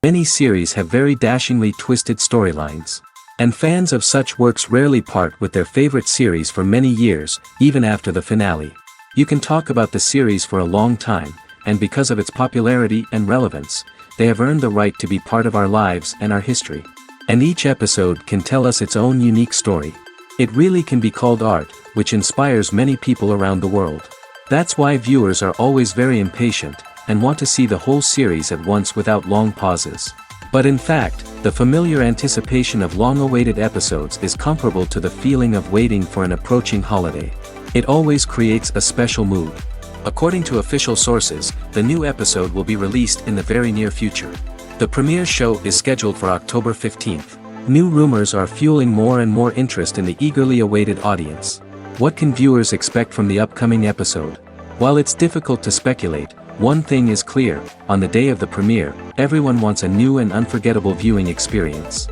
Many series have very dashingly twisted storylines. And fans of such works rarely part with their favorite series for many years, even after the finale. You can talk about the series for a long time, and because of its popularity and relevance, they have earned the right to be part of our lives and our history. And each episode can tell us its own unique story. It really can be called art, which inspires many people around the world. That's why viewers are always very impatient, and want to see the whole series at once without long pauses. But in fact, the familiar anticipation of long-awaited episodes is comparable to the feeling of waiting for an approaching holiday. It always creates a special mood. According to official sources, the new episode will be released in the very near future. The premiere show is scheduled for October 15th. New rumors are fueling more and more interest in the eagerly awaited audience. What can viewers expect from the upcoming episode? While it's difficult to speculate, one thing is clear: on the day of the premiere, everyone wants a new and unforgettable viewing experience.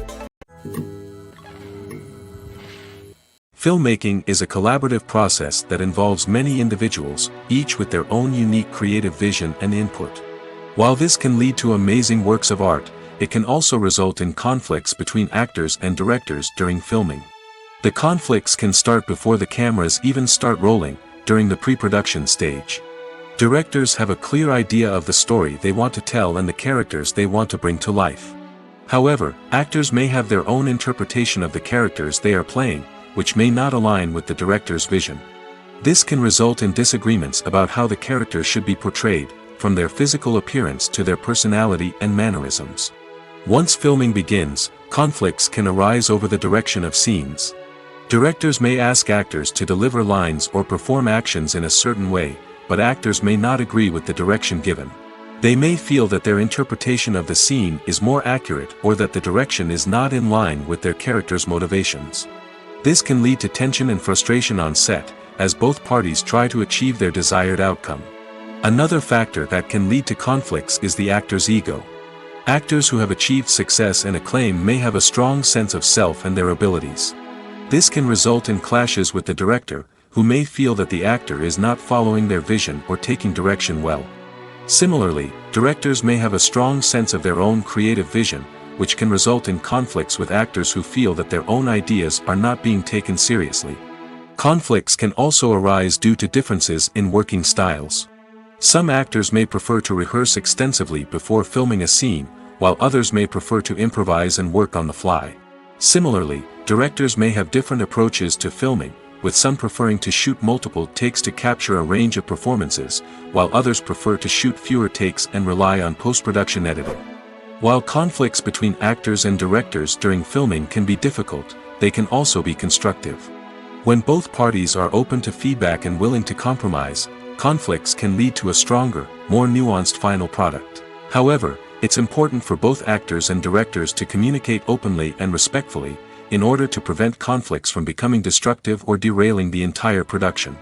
Filmmaking is a collaborative process that involves many individuals, each with their own unique creative vision and input. While this can lead to amazing works of art, it can also result in conflicts between actors and directors during filming. The conflicts can start before the cameras even start rolling, during the pre-production stage. Directors have a clear idea of the story they want to tell and the characters they want to bring to life. However, actors may have their own interpretation of the characters they are playing, which may not align with the director's vision. This can result in disagreements about how the characters should be portrayed, from their physical appearance to their personality and mannerisms. Once filming begins, conflicts can arise over the direction of scenes. Directors may ask actors to deliver lines or perform actions in a certain way, but actors may not agree with the direction given. They may feel that their interpretation of the scene is more accurate or that the direction is not in line with their character's motivations. This can lead to tension and frustration on set, as both parties try to achieve their desired outcome. Another factor that can lead to conflicts is the actor's ego. Actors who have achieved success and acclaim may have a strong sense of self and their abilities. This can result in clashes with the director, who may feel that the actor is not following their vision or taking direction well. Similarly, directors may have a strong sense of their own creative vision, which can result in conflicts with actors who feel that their own ideas are not being taken seriously. Conflicts can also arise due to differences in working styles. Some actors may prefer to rehearse extensively before filming a scene, while others may prefer to improvise and work on the fly. Similarly, directors may have different approaches to filming, with some preferring to shoot multiple takes to capture a range of performances, while others prefer to shoot fewer takes and rely on post-production editing. While conflicts between actors and directors during filming can be difficult, they can also be constructive. When both parties are open to feedback and willing to compromise, conflicts can lead to a stronger, more nuanced final product. However, it's important for both actors and directors to communicate openly and respectfully, in order to prevent conflicts from becoming destructive or derailing the entire production.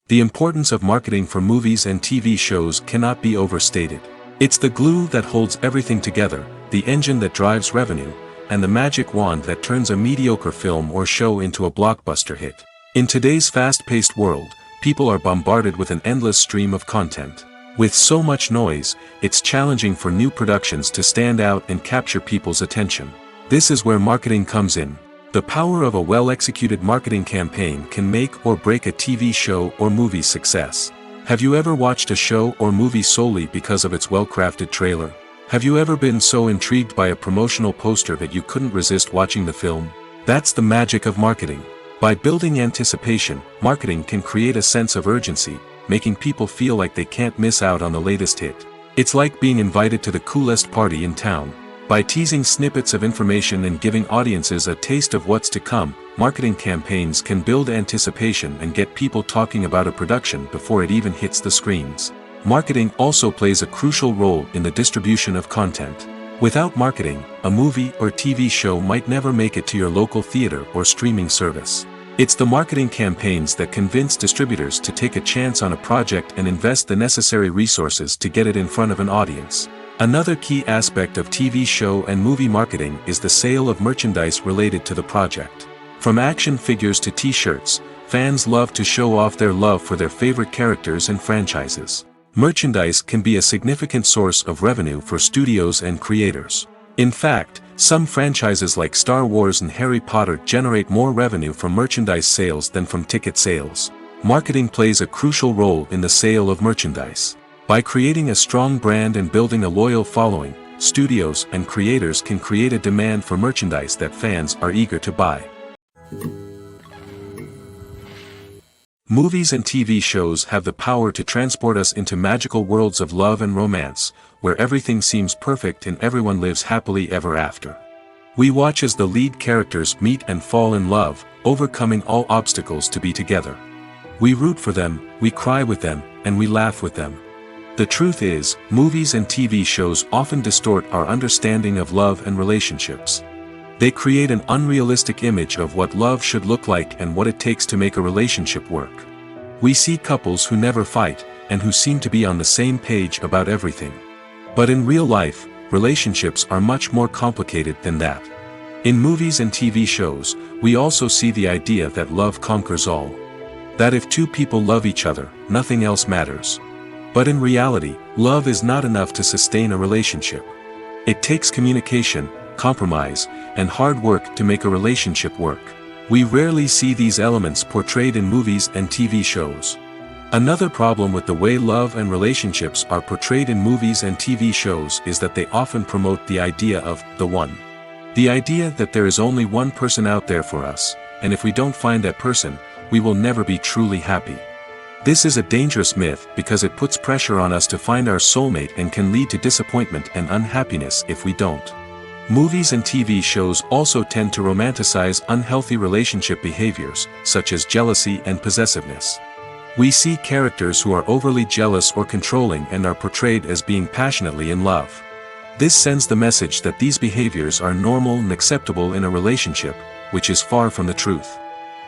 The importance of marketing for movies and TV shows cannot be overstated. It's the glue that holds everything together, the engine that drives revenue, and the magic wand that turns a mediocre film or show into a blockbuster hit. In today's fast-paced world, people are bombarded with an endless stream of content. With so much noise, it's challenging for new productions to stand out and capture people's attention. This is where marketing comes in. The power of a well-executed marketing campaign can make or break a TV show or movie's success. Have you ever watched a show or movie solely because of its well-crafted trailer? Have you ever been so intrigued by a promotional poster that you couldn't resist watching the film? That's the magic of marketing. By building anticipation, marketing can create a sense of urgency, making people feel like they can't miss out on the latest hit. It's like being invited to the coolest party in town. By teasing snippets of information and giving audiences a taste of what's to come, marketing campaigns can build anticipation and get people talking about a production before it even hits the screens. Marketing also plays a crucial role in the distribution of content. Without marketing, a movie or TV show might never make it to your local theater or streaming service. It's the marketing campaigns that convince distributors to take a chance on a project and invest the necessary resources to get it in front of an audience. Another key aspect of TV show and movie marketing is the sale of merchandise related to the project. From action figures to t-shirts, fans love to show off their love for their favorite characters and franchises. Merchandise can be a significant source of revenue for studios and creators. In fact, some franchises like Star Wars and Harry Potter generate more revenue from merchandise sales than from ticket sales. Marketing plays a crucial role in the sale of merchandise. By creating a strong brand and building a loyal following, studios and creators can create a demand for merchandise that fans are eager to buy. Movies and TV shows have the power to transport us into magical worlds of love and romance, where everything seems perfect and everyone lives happily ever after. We watch as the lead characters meet and fall in love, overcoming all obstacles to be together. We root for them, we cry with them, and we laugh with them. The truth is, movies and TV shows often distort our understanding of love and relationships. They create an unrealistic image of what love should look like and what it takes to make a relationship work. We see couples who never fight, and who seem to be on the same page about everything. But in real life, relationships are much more complicated than that. In movies and TV shows, we also see the idea that love conquers all. That if two people love each other, nothing else matters. But in reality, love is not enough to sustain a relationship. It takes communication, compromise, and hard work to make a relationship work. We rarely see these elements portrayed in movies and TV shows. Another problem with the way love and relationships are portrayed in movies and TV shows is that they often promote the idea of the one. The idea that there is only one person out there for us, and if we don't find that person, we will never be truly happy. This is a dangerous myth because it puts pressure on us to find our soulmate and can lead to disappointment and unhappiness if we don't. Movies and TV shows also tend to romanticize unhealthy relationship behaviors, such as jealousy and possessiveness. We see characters who are overly jealous or controlling and are portrayed as being passionately in love. This sends the message that these behaviors are normal and acceptable in a relationship, which is far from the truth.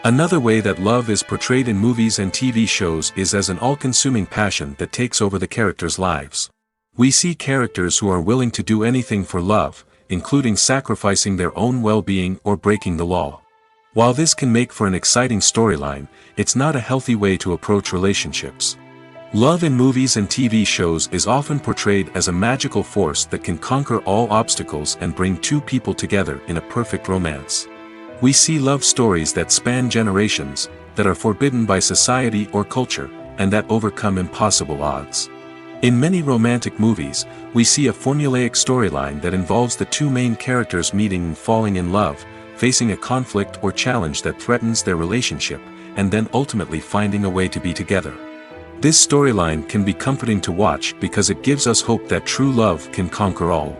Another way that love is portrayed in movies and TV shows is as an all-consuming passion that takes over the characters' lives. We see characters who are willing to do anything for love, including sacrificing their own well-being or breaking the law. While this can make for an exciting storyline, it's not a healthy way to approach relationships. Love in movies and TV shows is often portrayed as a magical force that can conquer all obstacles and bring two people together in a perfect romance. We see love stories that span generations, that are forbidden by society or culture, and that overcome impossible odds. In many romantic movies, we see a formulaic storyline that involves the two main characters meeting and falling in love, facing a conflict or challenge that threatens their relationship, and then ultimately finding a way to be together. This storyline can be comforting to watch because it gives us hope that true love can conquer all.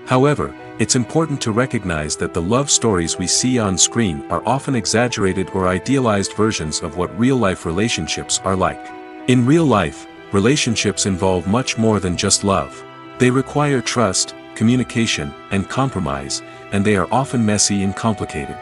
However, it's important to recognize that the love stories we see on screen are often exaggerated or idealized versions of what real-life relationships are like. In real life, relationships involve much more than just love. They require trust, communication, and compromise, and they are often messy and complicated.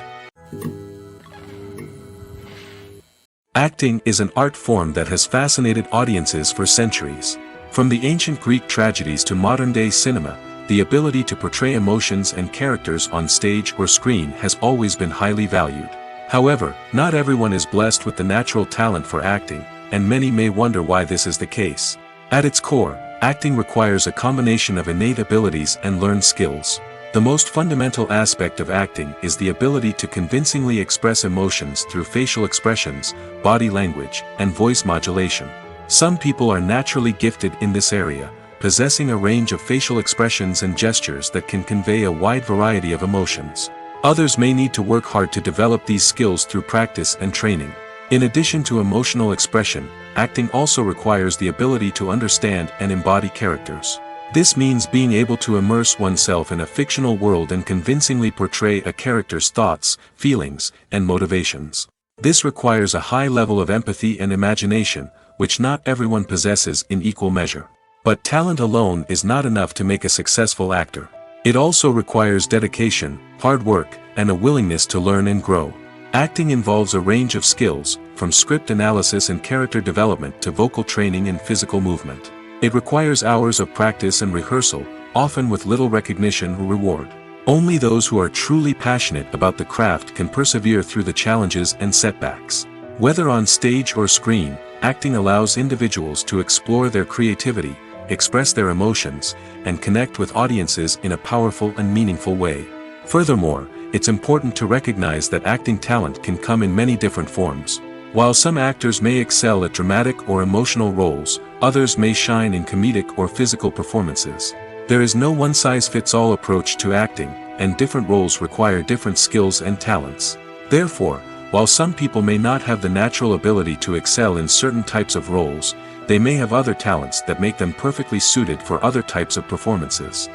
Acting is an art form that has fascinated audiences for centuries. From the ancient Greek tragedies to modern-day cinema, the ability to portray emotions and characters on stage or screen has always been highly valued. However, not everyone is blessed with the natural talent for acting, and many may wonder why this is the case. At its core, acting requires a combination of innate abilities and learned skills. The most fundamental aspect of acting is the ability to convincingly express emotions through facial expressions, body language, and voice modulation. Some people are naturally gifted in this area, possessing a range of facial expressions and gestures that can convey a wide variety of emotions. Others may need to work hard to develop these skills through practice and training. In addition to emotional expression, acting also requires the ability to understand and embody characters. This means being able to immerse oneself in a fictional world and convincingly portray a character's thoughts, feelings, and motivations. This requires a high level of empathy and imagination, which not everyone possesses in equal measure. But talent alone is not enough to make a successful actor. It also requires dedication, hard work, and a willingness to learn and grow. Acting involves a range of skills, from script analysis and character development to vocal training and physical movement. It requires hours of practice and rehearsal, often with little recognition or reward. Only those who are truly passionate about the craft can persevere through the challenges and setbacks. Whether on stage or screen, acting allows individuals to explore their creativity, express their emotions, and connect with audiences in a powerful and meaningful way. Furthermore, it's important to recognize that acting talent can come in many different forms. While some actors may excel at dramatic or emotional roles, others may shine in comedic or physical performances. There is no one-size-fits-all approach to acting, and different roles require different skills and talents. Therefore, while some people may not have the natural ability to excel in certain types of roles, they may have other talents that make them perfectly suited for other types of performances.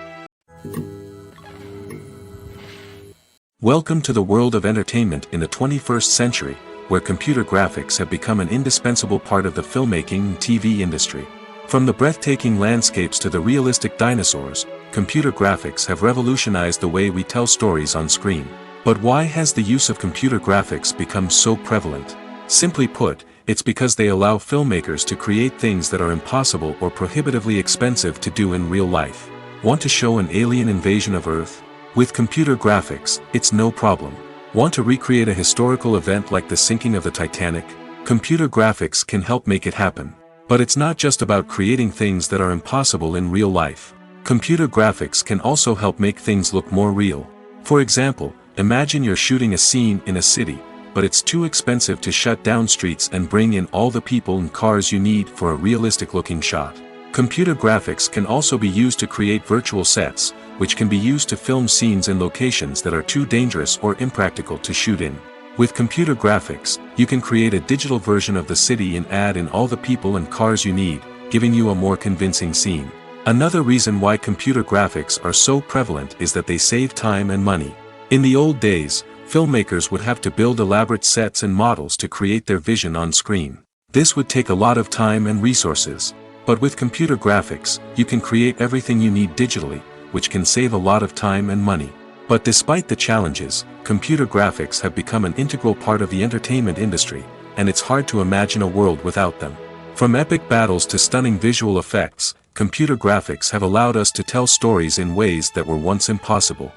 Welcome to the world of entertainment in the 21st century, where computer graphics have become an indispensable part of the filmmaking and TV industry. From the breathtaking landscapes to the realistic dinosaurs, computer graphics have revolutionized the way we tell stories on screen. But why has the use of computer graphics become so prevalent? Simply put, it's because they allow filmmakers to create things that are impossible or prohibitively expensive to do in real life. Want to show an alien invasion of Earth? With computer graphics, it's no problem. Want to recreate a historical event like the sinking of the Titanic? Computer graphics can help make it happen. But it's not just about creating things that are impossible in real life. Computer graphics can also help make things look more real. For example, imagine you're shooting a scene in a city, but it's too expensive to shut down streets and bring in all the people and cars you need for a realistic-looking shot. Computer graphics can also be used to create virtual sets, which can be used to film scenes in locations that are too dangerous or impractical to shoot in. With computer graphics, you can create a digital version of the city and add in all the people and cars you need, giving you a more convincing scene. Another reason why computer graphics are so prevalent is that they save time and money. In the old days, filmmakers would have to build elaborate sets and models to create their vision on screen. This would take a lot of time and resources. But with computer graphics, you can create everything you need digitally, which can save a lot of time and money. But despite the challenges, computer graphics have become an integral part of the entertainment industry, and it's hard to imagine a world without them. From epic battles to stunning visual effects, computer graphics have allowed us to tell stories in ways that were once impossible.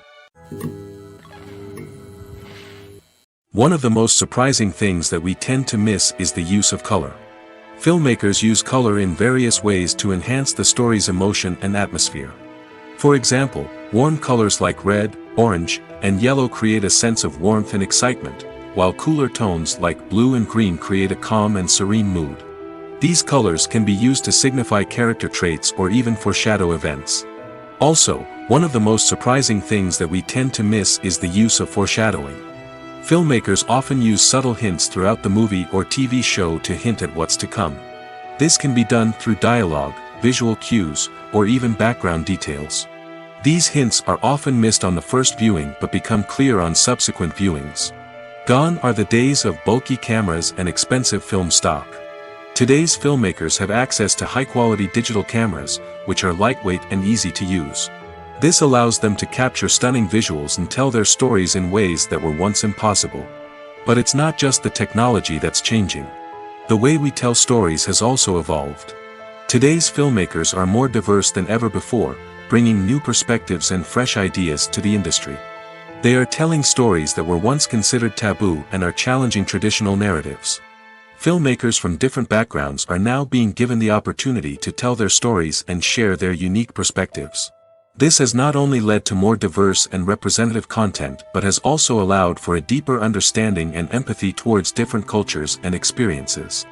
One of the most surprising things that we tend to miss is the use of color. Filmmakers use color in various ways to enhance the story's emotion and atmosphere. For example, warm colors like red, orange, and yellow create a sense of warmth and excitement, while cooler tones like blue and green create a calm and serene mood. These colors can be used to signify character traits or even foreshadow events. Also, one of the most surprising things that we tend to miss is the use of foreshadowing. Filmmakers often use subtle hints throughout the movie or TV show to hint at what's to come. This can be done through dialogue, visual cues, or even background details. These hints are often missed on the first viewing but become clear on subsequent viewings. Gone are the days of bulky cameras and expensive film stock. Today's filmmakers have access to high-quality digital cameras, which are lightweight and easy to use. This allows them to capture stunning visuals and tell their stories in ways that were once impossible. But it's not just the technology that's changing. The way we tell stories has also evolved. Today's filmmakers are more diverse than ever before, bringing new perspectives and fresh ideas to the industry. They are telling stories that were once considered taboo and are challenging traditional narratives. Filmmakers from different backgrounds are now being given the opportunity to tell their stories and share their unique perspectives. This has not only led to more diverse and representative content but has also allowed for a deeper understanding and empathy towards different cultures and experiences.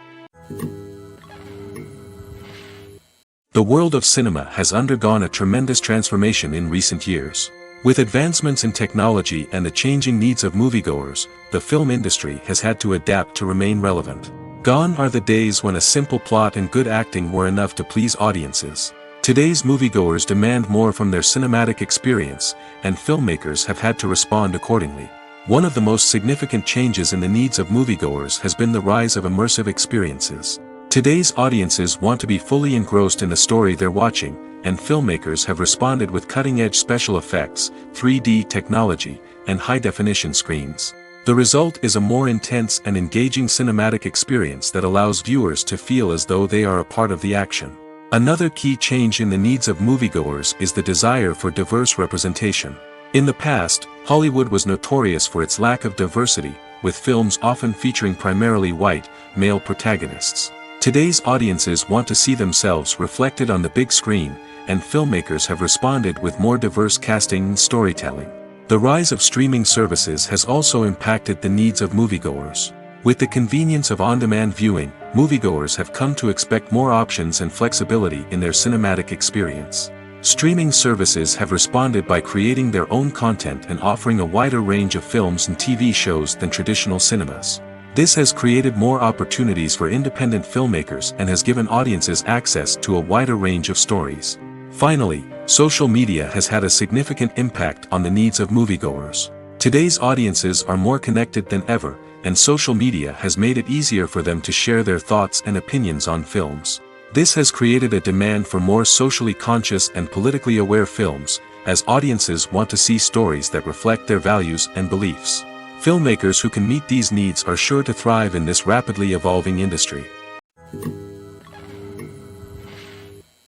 The world of cinema has undergone a tremendous transformation in recent years. With advancements in technology and the changing needs of moviegoers, the film industry has had to adapt to remain relevant. Gone are the days when a simple plot and good acting were enough to please audiences. Today's moviegoers demand more from their cinematic experience, and filmmakers have had to respond accordingly. One of the most significant changes in the needs of moviegoers has been the rise of immersive experiences. Today's audiences want to be fully engrossed in the story they're watching, and filmmakers have responded with cutting-edge special effects, 3D technology, and high-definition screens. The result is a more intense and engaging cinematic experience that allows viewers to feel as though they are a part of the action. Another key change in the needs of moviegoers is the desire for diverse representation. In the past, Hollywood was notorious for its lack of diversity, with films often featuring primarily white, male protagonists. Today's audiences want to see themselves reflected on the big screen, and filmmakers have responded with more diverse casting and storytelling. The rise of streaming services has also impacted the needs of moviegoers. With the convenience of on-demand viewing, moviegoers have come to expect more options and flexibility in their cinematic experience. Streaming services have responded by creating their own content and offering a wider range of films and TV shows than traditional cinemas. This has created more opportunities for independent filmmakers and has given audiences access to a wider range of stories. Finally, social media has had a significant impact on the needs of moviegoers. Today's audiences are more connected than ever, and social media has made it easier for them to share their thoughts and opinions on films. This has created a demand for more socially conscious and politically aware films, as audiences want to see stories that reflect their values and beliefs. Filmmakers who can meet these needs are sure to thrive in this rapidly evolving industry.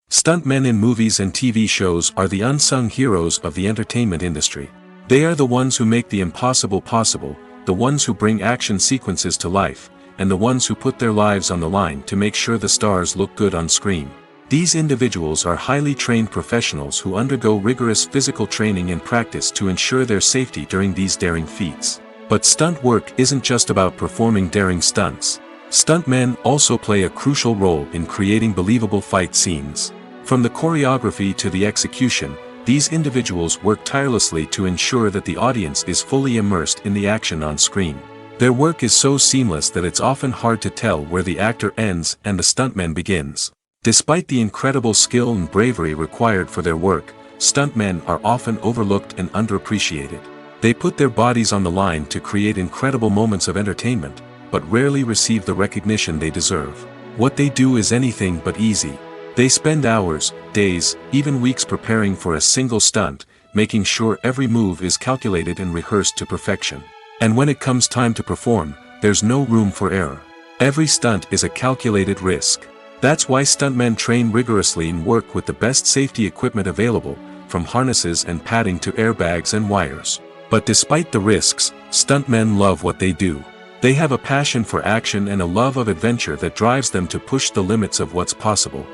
Stuntmen in movies and TV shows are the unsung heroes of the entertainment industry. They are the ones who make the impossible possible, the ones who bring action sequences to life, and the ones who put their lives on the line to make sure the stars look good on screen. These individuals are highly trained professionals who undergo rigorous physical training and practice to ensure their safety during these daring feats. But stunt work isn't just about performing daring stunts. Stuntmen also play a crucial role in creating believable fight scenes. From the choreography to the execution, these individuals work tirelessly to ensure that the audience is fully immersed in the action on screen. Their work is so seamless that it's often hard to tell where the actor ends and the stuntman begins. Despite the incredible skill and bravery required for their work, stuntmen are often overlooked and underappreciated. They put their bodies on the line to create incredible moments of entertainment, but rarely receive the recognition they deserve. What they do is anything but easy. They spend hours, days, even weeks preparing for a single stunt, making sure every move is calculated and rehearsed to perfection. And when it comes time to perform, there's no room for error. Every stunt is a calculated risk. That's why stuntmen train rigorously and work with the best safety equipment available, from harnesses and padding to airbags and wires. But despite the risks, stuntmen love what they do. They have a passion for action and a love of adventure that drives them to push the limits of what's possible.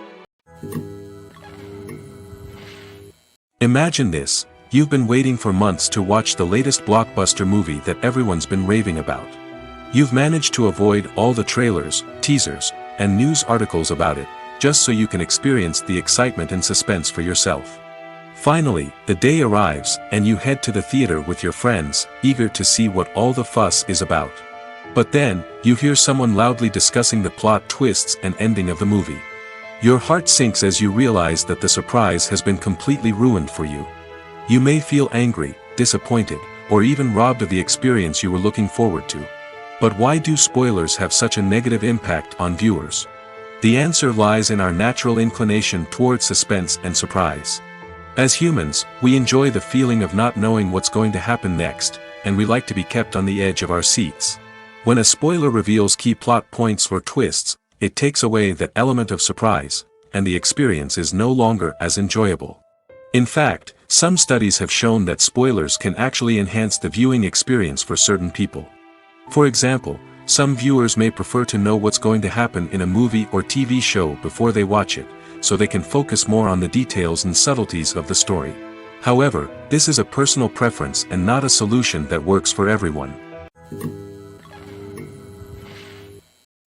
Imagine this: you've been waiting for months to watch the latest blockbuster movie that everyone's been raving about. You've managed to avoid all the trailers, teasers, and news articles about it, just so you can experience the excitement and suspense for yourself. Finally, the day arrives, and you head to the theater with your friends, eager to see what all the fuss is about. But then, you hear someone loudly discussing the plot twists and ending of the movie. Your heart sinks as you realize that the surprise has been completely ruined for you. You may feel angry, disappointed, or even robbed of the experience you were looking forward to. But why do spoilers have such a negative impact on viewers? The answer lies in our natural inclination toward suspense and surprise. As humans, we enjoy the feeling of not knowing what's going to happen next, and we like to be kept on the edge of our seats. When a spoiler reveals key plot points or twists, it takes away that element of surprise, and the experience is no longer as enjoyable. In fact, some studies have shown that spoilers can actually enhance the viewing experience for certain people. For example, some viewers may prefer to know what's going to happen in a movie or TV show before they watch it, so they can focus more on the details and subtleties of the story. However, this is a personal preference and not a solution that works for everyone.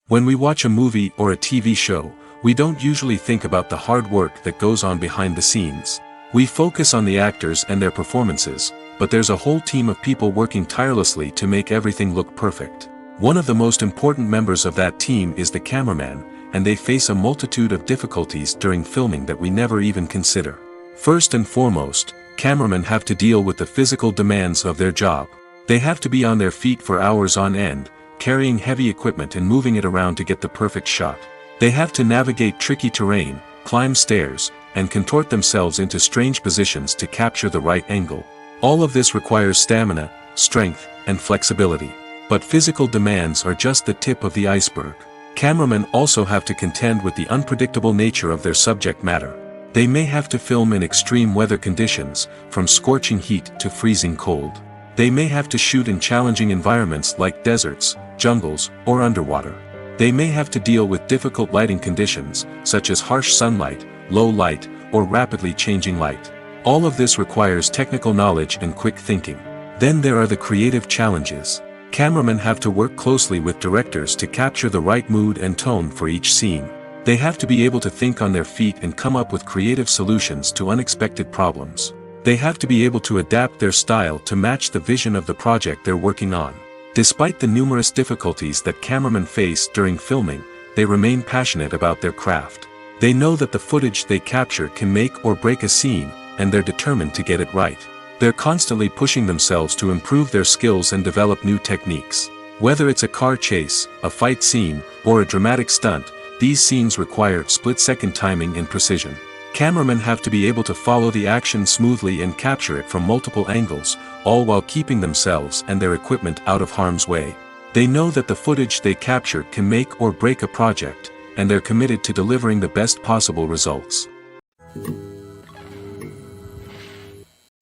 When we watch a movie or a TV show, We don't usually think about the hard work that goes on behind the scenes. We focus on the actors and their performances, but there's a whole team of people working tirelessly to make everything look perfect. One of the most important members of that team is the cameraman, and they face a multitude of difficulties during filming that we never even consider. First and foremost, cameramen have to deal with the physical demands of their job. They have to be on their feet for hours on end, carrying heavy equipment and moving it around to get the perfect shot. They have to navigate tricky terrain, climb stairs, and contort themselves into strange positions to capture the right angle. All of this requires stamina, strength, and flexibility. But physical demands are just the tip of the iceberg. Cameramen also have to contend with the unpredictable nature of their subject matter. They may have to film in extreme weather conditions, from scorching heat to freezing cold. They may have to shoot in challenging environments like deserts, jungles, or underwater. They may have to deal with difficult lighting conditions, such as harsh sunlight, low light, or rapidly changing light. All of this requires technical knowledge and quick thinking. Then there are the creative challenges. Cameramen have to work closely with directors to capture the right mood and tone for each scene. They have to be able to think on their feet and come up with creative solutions to unexpected problems. They have to be able to adapt their style to match the vision of the project they're working on. Despite the numerous difficulties that cameramen face during filming, they remain passionate about their craft. They know that the footage they capture can make or break a scene, and they're determined to get it right. They're constantly pushing themselves to improve their skills and develop new techniques. Whether it's a car chase, a fight scene, or a dramatic stunt, these scenes require split-second timing and precision. Cameramen have to be able to follow the action smoothly and capture it from multiple angles, all while keeping themselves and their equipment out of harm's way. They know that the footage they capture can make or break a project, and they're committed to delivering the best possible results.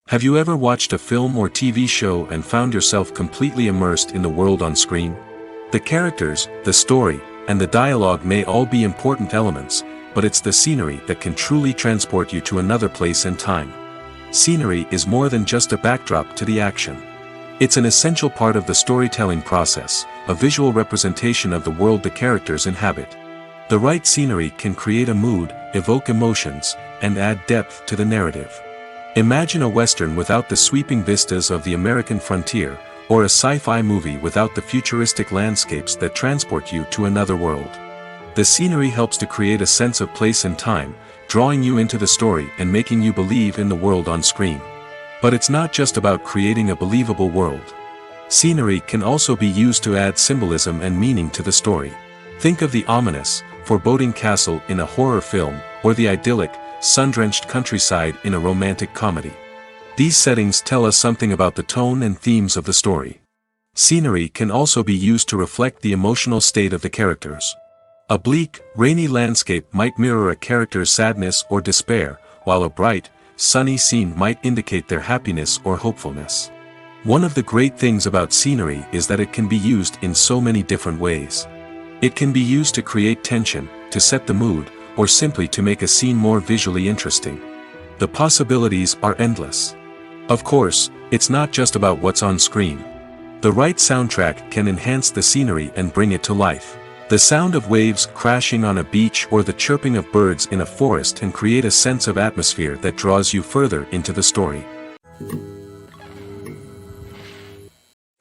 Have you ever watched a film or TV show and found yourself completely immersed in the world on screen? The characters, the story, and the dialogue may all be important elements, but it's the scenery that can truly transport you to another place and time. Scenery is more than just a backdrop to the action. It's an essential part of the storytelling process, a visual representation of the world the characters inhabit. The right scenery can create a mood, evoke emotions, and add depth to the narrative. Imagine a Western without the sweeping vistas of the American frontier, or a sci-fi movie without the futuristic landscapes that transport you to another world. The scenery helps to create a sense of place and time, drawing you into the story and making you believe in the world on screen. But it's not just about creating a believable world. Scenery can also be used to add symbolism and meaning to the story. Think of the ominous, foreboding castle in a horror film, or the idyllic, sun-drenched countryside in a romantic comedy. These settings tell us something about the tone and themes of the story. Scenery can also be used to reflect the emotional state of the characters. A bleak, rainy landscape might mirror a character's sadness or despair, while a bright, sunny scene might indicate their happiness or hopefulness. One of the great things about scenery is that it can be used in so many different ways. It can be used to create tension, to set the mood, or simply to make a scene more visually interesting. The possibilities are endless. Of course, it's not just about what's on screen. The right soundtrack can enhance the scenery and bring it to life. The sound of waves crashing on a beach or the chirping of birds in a forest can create a sense of atmosphere that draws you further into the story.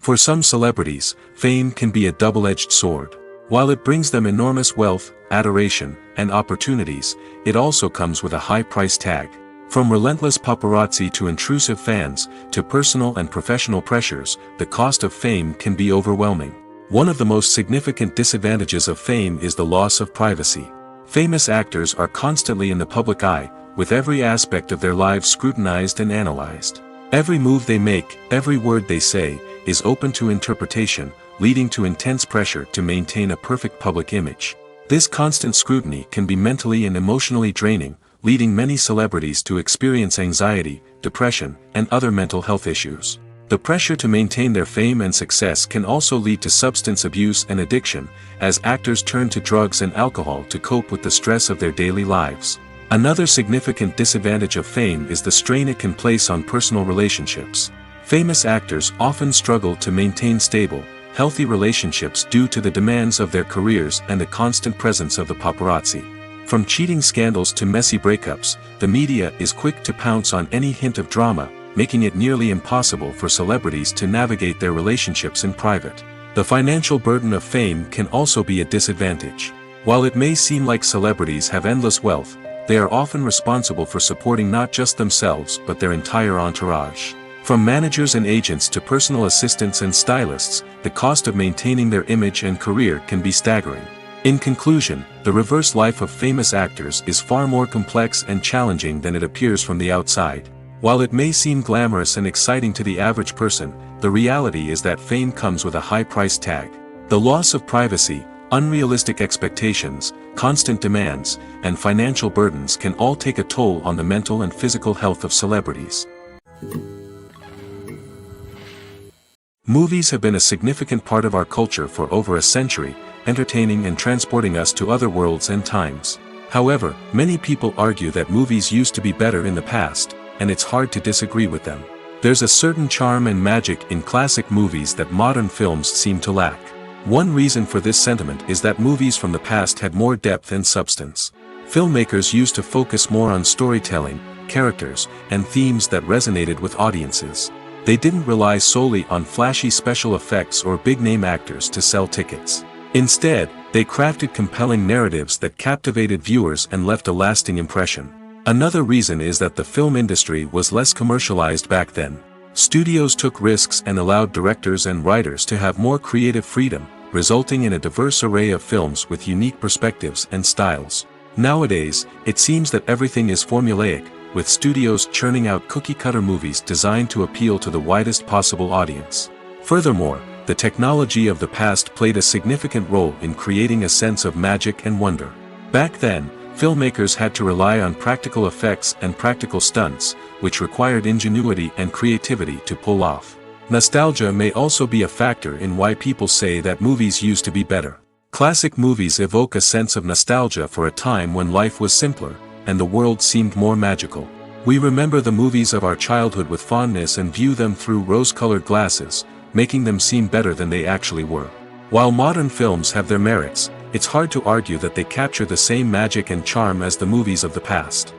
For some celebrities, fame can be a double-edged sword. While it brings them enormous wealth, adoration, and opportunities, it also comes with a high price tag. From relentless paparazzi to intrusive fans, to personal and professional pressures, the cost of fame can be overwhelming. One of the most significant disadvantages of fame is the loss of privacy. Famous actors are constantly in the public eye, with every aspect of their lives scrutinized and analyzed. Every move they make, every word they say, is open to interpretation, leading to intense pressure to maintain a perfect public image. This constant scrutiny can be mentally and emotionally draining, leading many celebrities to experience anxiety, depression, and other mental health issues. The pressure to maintain their fame and success can also lead to substance abuse and addiction, as actors turn to drugs and alcohol to cope with the stress of their daily lives. Another significant disadvantage of fame is the strain it can place on personal relationships. Famous actors often struggle to maintain stable, healthy relationships due to the demands of their careers and the constant presence of the paparazzi. From cheating scandals to messy breakups, the media is quick to pounce on any hint of drama, making it nearly impossible for celebrities to navigate their relationships in private. The financial burden of fame can also be a disadvantage. While it may seem like celebrities have endless wealth, they are often responsible for supporting not just themselves but their entire entourage. From managers and agents to personal assistants and stylists, the cost of maintaining their image and career can be staggering. In conclusion, the reverse life of famous actors is far more complex and challenging than it appears from the outside. While it may seem glamorous and exciting to the average person, the reality is that fame comes with a high price tag. The loss of privacy, unrealistic expectations, constant demands, and financial burdens can all take a toll on the mental and physical health of celebrities. Movies have been a significant part of our culture for over a century, entertaining and transporting us to other worlds and times. However, many people argue that movies used to be better in the past, and it's hard to disagree with them. There's a certain charm and magic in classic movies that modern films seem to lack. One reason for this sentiment is that movies from the past had more depth and substance. Filmmakers used to focus more on storytelling, characters, and themes that resonated with audiences. They didn't rely solely on flashy special effects or big-name actors to sell tickets. Instead, they crafted compelling narratives that captivated viewers and left a lasting impression. Another reason is that the film industry was less commercialized back then. Studios took risks and allowed directors and writers to have more creative freedom, resulting in a diverse array of films with unique perspectives and styles. Nowadays, it seems that everything is formulaic, with studios churning out cookie-cutter movies designed to appeal to the widest possible audience. Furthermore, the technology of the past played a significant role in creating a sense of magic and wonder. Back then, filmmakers had to rely on practical effects and practical stunts, which required ingenuity and creativity to pull off. Nostalgia may also be a factor in why people say that movies used to be better. Classic movies evoke a sense of nostalgia for a time when life was simpler, and the world seemed more magical. We remember the movies of our childhood with fondness and view them through rose-colored glasses, making them seem better than they actually were. While modern films have their merits, it's hard to argue that they capture the same magic and charm as the movies of the past.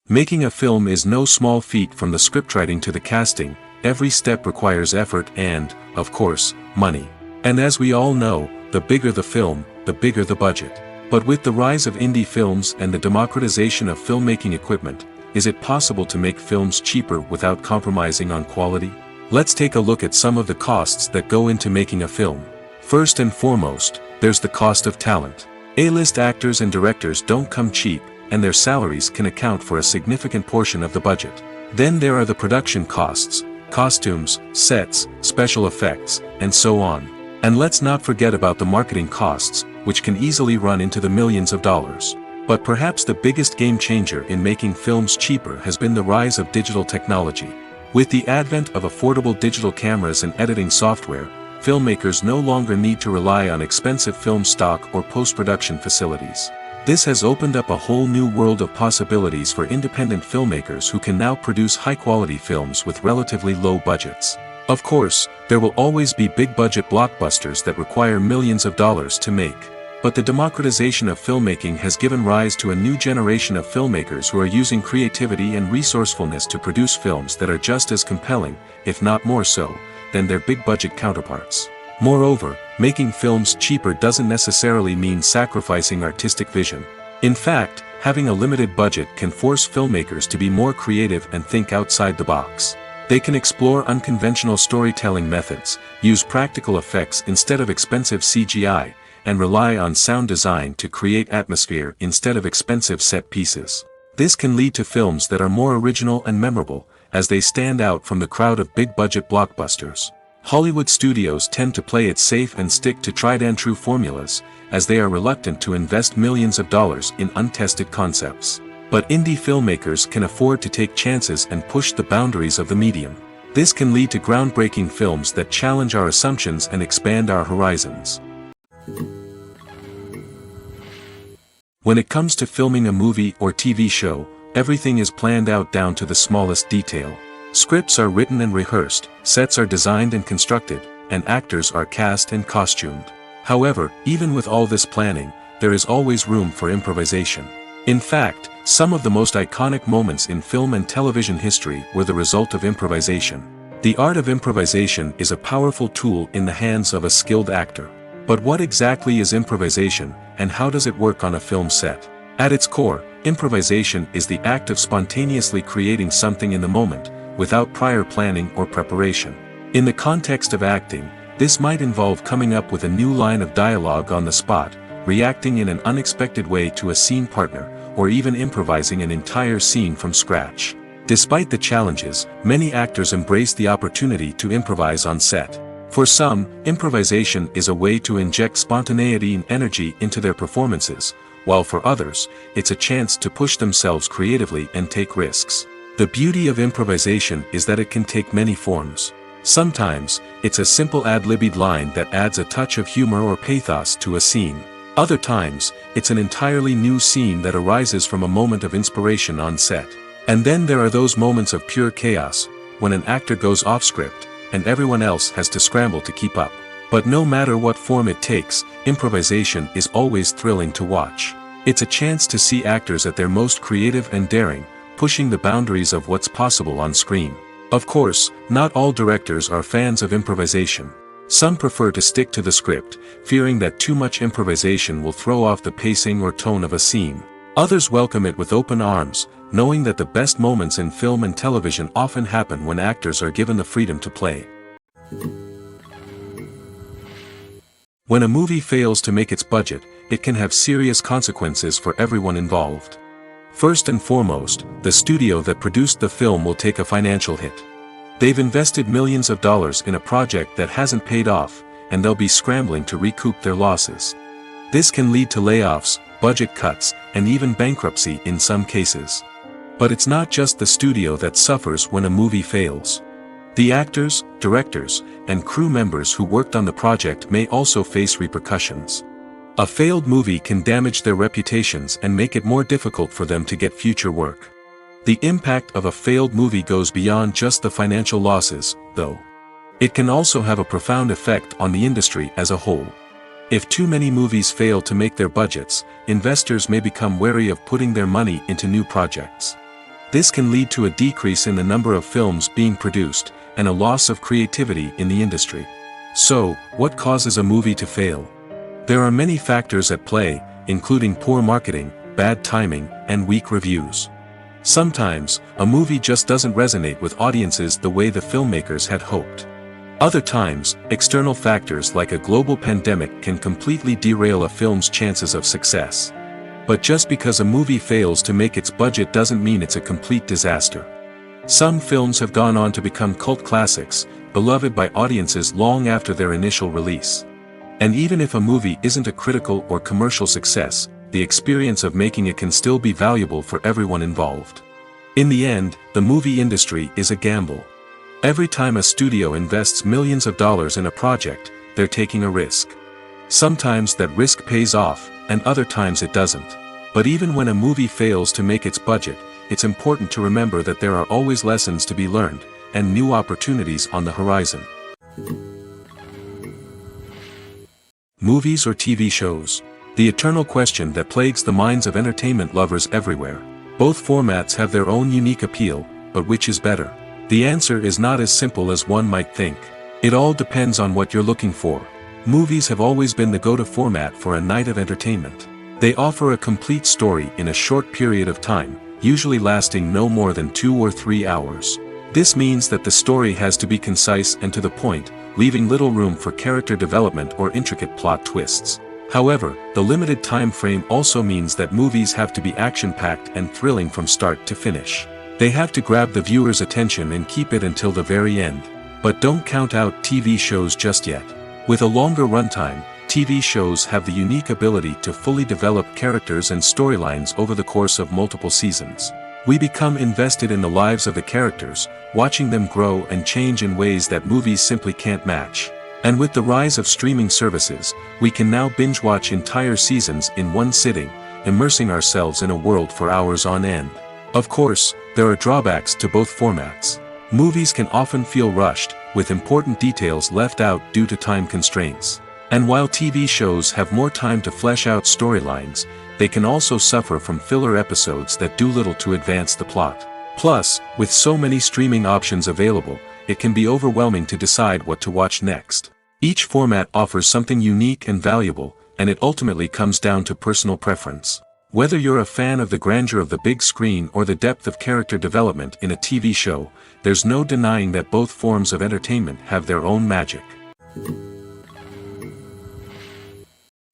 Making a film is no small feat. From the scriptwriting to the casting, every step requires effort and, of course, money. And as we all know, the bigger the film, the bigger the budget. But with the rise of indie films and the democratization of filmmaking equipment, is it possible to make films cheaper without compromising on quality? Let's take a look at some of the costs that go into making a film. First and foremost, there's the cost of talent. A-list actors and directors don't come cheap, and their salaries can account for a significant portion of the budget. Then there are the production costs, costumes, sets, special effects, and so on. And let's not forget about the marketing costs, which can easily run into the millions of dollars. But perhaps the biggest game changer in making films cheaper has been the rise of digital technology. With the advent of affordable digital cameras and editing software, filmmakers no longer need to rely on expensive film stock or post-production facilities. This has opened up a whole new world of possibilities for independent filmmakers who can now produce high-quality films with relatively low budgets. Of course, there will always be big-budget blockbusters that require millions of dollars to make. But the democratization of filmmaking has given rise to a new generation of filmmakers who are using creativity and resourcefulness to produce films that are just as compelling, if not more so, than their big-budget counterparts. Moreover, making films cheaper doesn't necessarily mean sacrificing artistic vision. In fact, having a limited budget can force filmmakers to be more creative and think outside the box. They can explore unconventional storytelling methods, use practical effects instead of expensive CGI, and rely on sound design to create atmosphere instead of expensive set pieces. This can lead to films that are more original and memorable, as they stand out from the crowd of big-budget blockbusters. Hollywood studios tend to play it safe and stick to tried-and-true formulas, as they are reluctant to invest millions of dollars in untested concepts. But indie filmmakers can afford to take chances and push the boundaries of the medium. This can lead to groundbreaking films that challenge our assumptions and expand our horizons. When it comes to filming a movie or TV show, everything is planned out down to the smallest detail. Scripts are written and rehearsed, sets are designed and constructed, and actors are cast and costumed. However, even with all this planning, there is always room for improvisation. In fact, some of the most iconic moments in film and television history were the result of improvisation. The art of improvisation is a powerful tool in the hands of a skilled actor. But what exactly is improvisation, and how does it work on a film set? At its core, improvisation is the act of spontaneously creating something in the moment, without prior planning or preparation. In the context of acting, this might involve coming up with a new line of dialogue on the spot, reacting in an unexpected way to a scene partner, or even improvising an entire scene from scratch. Despite the challenges, many actors embrace the opportunity to improvise on set. For some, improvisation is a way to inject spontaneity and energy into their performances, while for others, it's a chance to push themselves creatively and take risks. The beauty of improvisation is that it can take many forms. Sometimes, it's a simple ad-libbed line that adds a touch of humor or pathos to a scene. Other times, it's an entirely new scene that arises from a moment of inspiration on set. And then there are those moments of pure chaos, when an actor goes off script, and everyone else has to scramble to keep up. But no matter what form it takes, improvisation is always thrilling to watch. It's a chance to see actors at their most creative and daring, pushing the boundaries of what's possible on screen. Of course, not all directors are fans of improvisation. Some prefer to stick to the script, fearing that too much improvisation will throw off the pacing or tone of a scene. Others welcome it with open arms, knowing that the best moments in film and television often happen when actors are given the freedom to play. When a movie fails to make its budget, it can have serious consequences for everyone involved. First and foremost, the studio that produced the film will take a financial hit. They've invested millions of dollars in a project that hasn't paid off, and they'll be scrambling to recoup their losses. This can lead to layoffs, budget cuts, and even bankruptcy in some cases. But it's not just the studio that suffers when a movie fails. The actors, directors, and crew members who worked on the project may also face repercussions. A failed movie can damage their reputations and make it more difficult for them to get future work. The impact of a failed movie goes beyond just the financial losses, though. It can also have a profound effect on the industry as a whole. If too many movies fail to make their budgets, investors may become wary of putting their money into new projects. This can lead to a decrease in the number of films being produced, and a loss of creativity in the industry. So, what causes a movie to fail? There are many factors at play, including poor marketing, bad timing, and weak reviews. Sometimes, a movie just doesn't resonate with audiences the way the filmmakers had hoped. Other times, external factors like a global pandemic can completely derail a film's chances of success. But just because a movie fails to make its budget doesn't mean it's a complete disaster. Some films have gone on to become cult classics, beloved by audiences long after their initial release. And even if a movie isn't a critical or commercial success, the experience of making it can still be valuable for everyone involved. In the end, the movie industry is a gamble. Every time a studio invests millions of dollars in a project, they're taking a risk. Sometimes that risk pays off, and other times it doesn't. But even when a movie fails to make its budget, it's important to remember that there are always lessons to be learned, and new opportunities on the horizon. Movies or TV shows? The eternal question that plagues the minds of entertainment lovers everywhere. Both formats have their own unique appeal, but which is better? The answer is not as simple as one might think. It all depends on what you're looking for. Movies have always been the go-to format for a night of entertainment. They offer a complete story in a short period of time, usually lasting no more than 2 or 3 hours. This means that the story has to be concise and to the point, leaving little room for character development or intricate plot twists. However, the limited time frame also means that movies have to be action-packed and thrilling from start to finish. They have to grab the viewer's attention and keep it until the very end. But don't count out TV shows just yet. With a longer runtime, TV shows have the unique ability to fully develop characters and storylines over the course of multiple seasons. We become invested in the lives of the characters, watching them grow and change in ways that movies simply can't match. And with the rise of streaming services, we can now binge-watch entire seasons in one sitting, immersing ourselves in a world for hours on end. Of course, there are drawbacks to both formats. Movies can often feel rushed, with important details left out due to time constraints. And while TV shows have more time to flesh out storylines, they can also suffer from filler episodes that do little to advance the plot. Plus, with so many streaming options available, it can be overwhelming to decide what to watch next. Each format offers something unique and valuable, and it ultimately comes down to personal preference. Whether you're a fan of the grandeur of the big screen or the depth of character development in a TV show, there's no denying that both forms of entertainment have their own magic.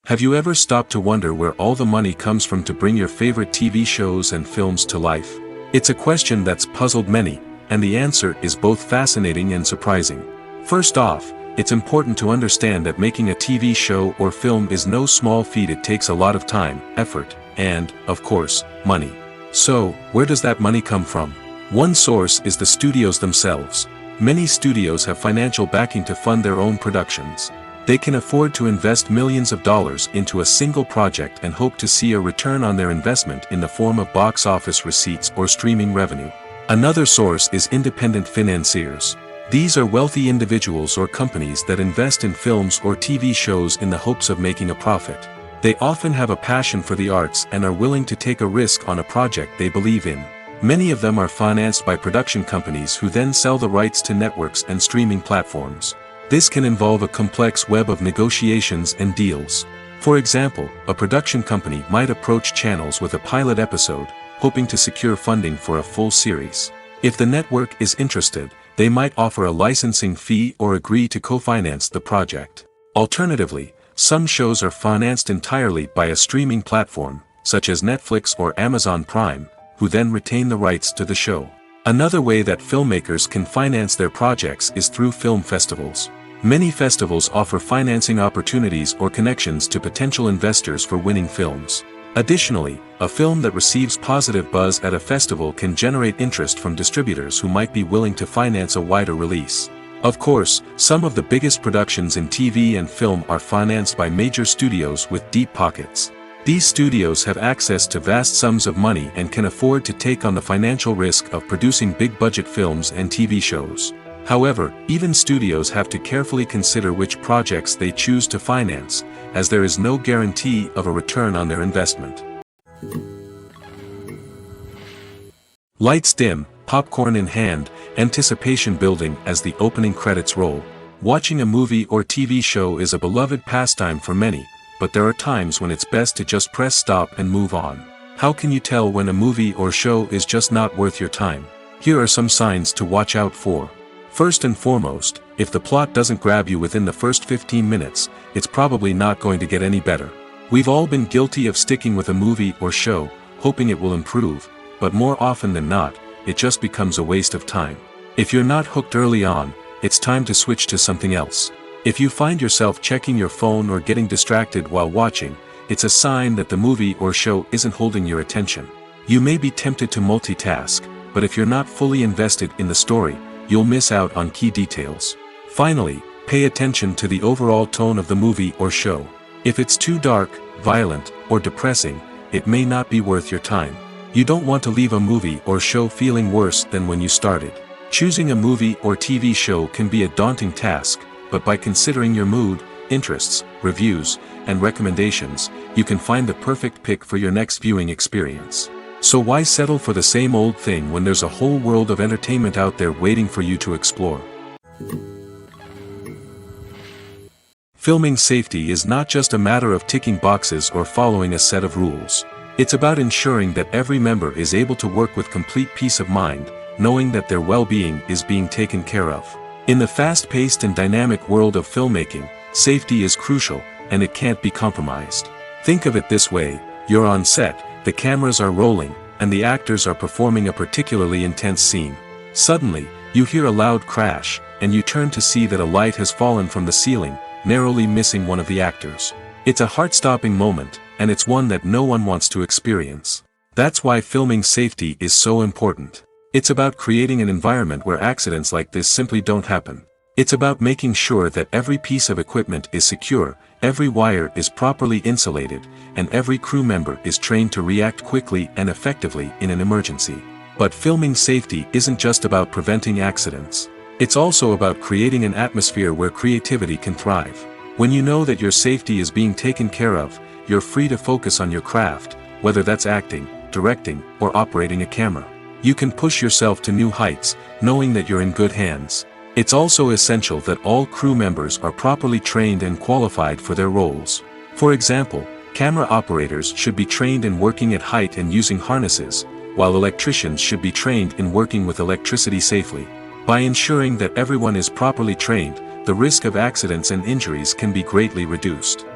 Have you ever stopped to wonder where all the money comes from to bring your favorite TV shows and films to life? It's a question that's puzzled many, and the answer is both fascinating and surprising. First off, it's important to understand that making a TV show or film is no small feat. It takes a lot of time, effort, and, of course, money. So, where does that money come from? One source is the studios themselves. Many studios have financial backing to fund their own productions. They can afford to invest millions of dollars into a single project and hope to see a return on their investment in the form of box office receipts or streaming revenue. Another source is independent financiers. These are wealthy individuals or companies that invest in films or TV shows in the hopes of making a profit. They often have a passion for the arts and are willing to take a risk on a project they believe in. Many of them are financed by production companies who then sell the rights to networks and streaming platforms. This can involve a complex web of negotiations and deals. For example, a production company might approach channels with a pilot episode, hoping to secure funding for a full series. If the network is interested, they might offer a licensing fee or agree to co-finance the project. Alternatively, some shows are financed entirely by a streaming platform, such as Netflix or Amazon Prime, who then retain the rights to the show. Another way that filmmakers can finance their projects is through film festivals. Many festivals offer financing opportunities or connections to potential investors for winning films. Additionally, a film that receives positive buzz at a festival can generate interest from distributors who might be willing to finance a wider release. Of course, some of the biggest productions in TV and film are financed by major studios with deep pockets. These studios have access to vast sums of money and can afford to take on the financial risk of producing big-budget films and TV shows. However, even studios have to carefully consider which projects they choose to finance, as there is no guarantee of a return on their investment. Lights dim, popcorn in hand, anticipation building as the opening credits roll. Watching a movie or TV show is a beloved pastime for many, but there are times when it's best to just press stop and move on. How can you tell when a movie or show is just not worth your time? Here are some signs to watch out for. First and foremost, if the plot doesn't grab you within the first 15 minutes, it's probably not going to get any better. We've all been guilty of sticking with a movie or show, hoping it will improve, but more often than not, it just becomes a waste of time. If you're not hooked early on, it's time to switch to something else. If you find yourself checking your phone or getting distracted while watching, it's a sign that the movie or show isn't holding your attention. You may be tempted to multitask, but if you're not fully invested in the story, you'll miss out on key details. Finally, pay attention to the overall tone of the movie or show. If it's too dark, violent, or depressing, it may not be worth your time. You don't want to leave a movie or show feeling worse than when you started. Choosing a movie or TV show can be a daunting task, but by considering your mood, interests, reviews, and recommendations, you can find the perfect pick for your next viewing experience. So why settle for the same old thing when there's a whole world of entertainment out there waiting for you to explore? Filming safety is not just a matter of ticking boxes or following a set of rules. It's about ensuring that every member is able to work with complete peace of mind, knowing that their well-being is being taken care of. In the fast-paced and dynamic world of filmmaking, safety is crucial, and it can't be compromised. Think of it this way: you're on set, the cameras are rolling, and the actors are performing a particularly intense scene. Suddenly, you hear a loud crash, and you turn to see that a light has fallen from the ceiling, narrowly missing one of the actors. It's a heart-stopping moment, and it's one that no one wants to experience. That's why filming safety is so important. It's about creating an environment where accidents like this simply don't happen. It's about making sure that every piece of equipment is secure, every wire is properly insulated, and every crew member is trained to react quickly and effectively in an emergency. But filming safety isn't just about preventing accidents. It's also about creating an atmosphere where creativity can thrive. When you know that your safety is being taken care of, you're free to focus on your craft, whether that's acting, directing, or operating a camera. You can push yourself to new heights, knowing that you're in good hands. It's also essential that all crew members are properly trained and qualified for their roles. For example, camera operators should be trained in working at height and using harnesses, while electricians should be trained in working with electricity safely. By ensuring that everyone is properly trained, the risk of accidents and injuries can be greatly reduced.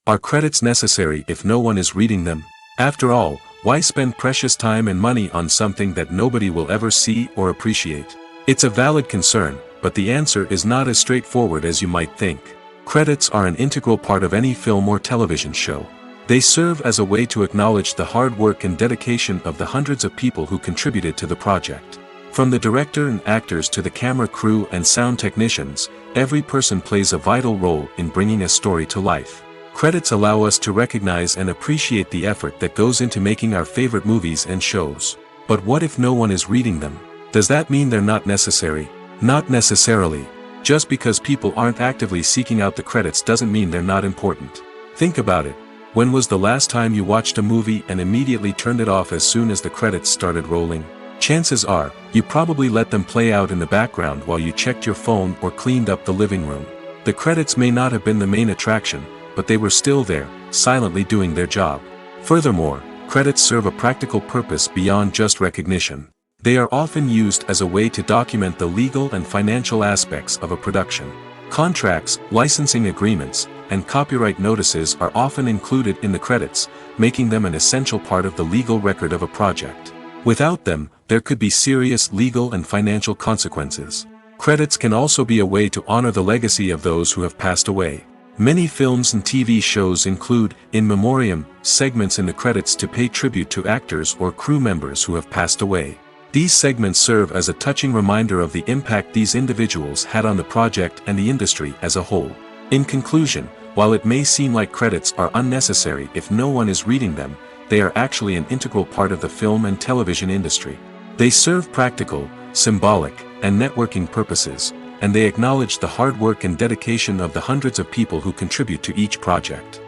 Are credits necessary if no one is reading them? After all, why spend precious time and money on something that nobody will ever see or appreciate? It's a valid concern, but the answer is not as straightforward as you might think. Credits are an integral part of any film or television show. They serve as a way to acknowledge the hard work and dedication of the hundreds of people who contributed to the project. From the director and actors to the camera crew and sound technicians, every person plays a vital role in bringing a story to life. Credits allow us to recognize and appreciate the effort that goes into making our favorite movies and shows. But what if no one is reading them? Does that mean they're not necessary? Not necessarily. Just because people aren't actively seeking out the credits doesn't mean they're not important. Think about it. When was the last time you watched a movie and immediately turned it off as soon as the credits started rolling? Chances are, you probably let them play out in the background while you checked your phone or cleaned up the living room. The credits may not have been the main attraction, but they were still there, silently doing their job. Furthermore, credits serve a practical purpose beyond just recognition. They are often used as a way to document the legal and financial aspects of a production. Contracts, licensing agreements, and copyright notices are often included in the credits, making them an essential part of the legal record of a project. Without them, there could be serious legal and financial consequences. Credits can also be a way to honor the legacy of those who have passed away. Many films and TV shows include, in memoriam, segments in the credits to pay tribute to actors or crew members who have passed away. These segments serve as a touching reminder of the impact these individuals had on the project and the industry as a whole. In conclusion, while it may seem like credits are unnecessary if no one is reading them, they are actually an integral part of the film and television industry. They serve practical, symbolic, and networking purposes, and they acknowledge the hard work and dedication of the hundreds of people who contribute to each project.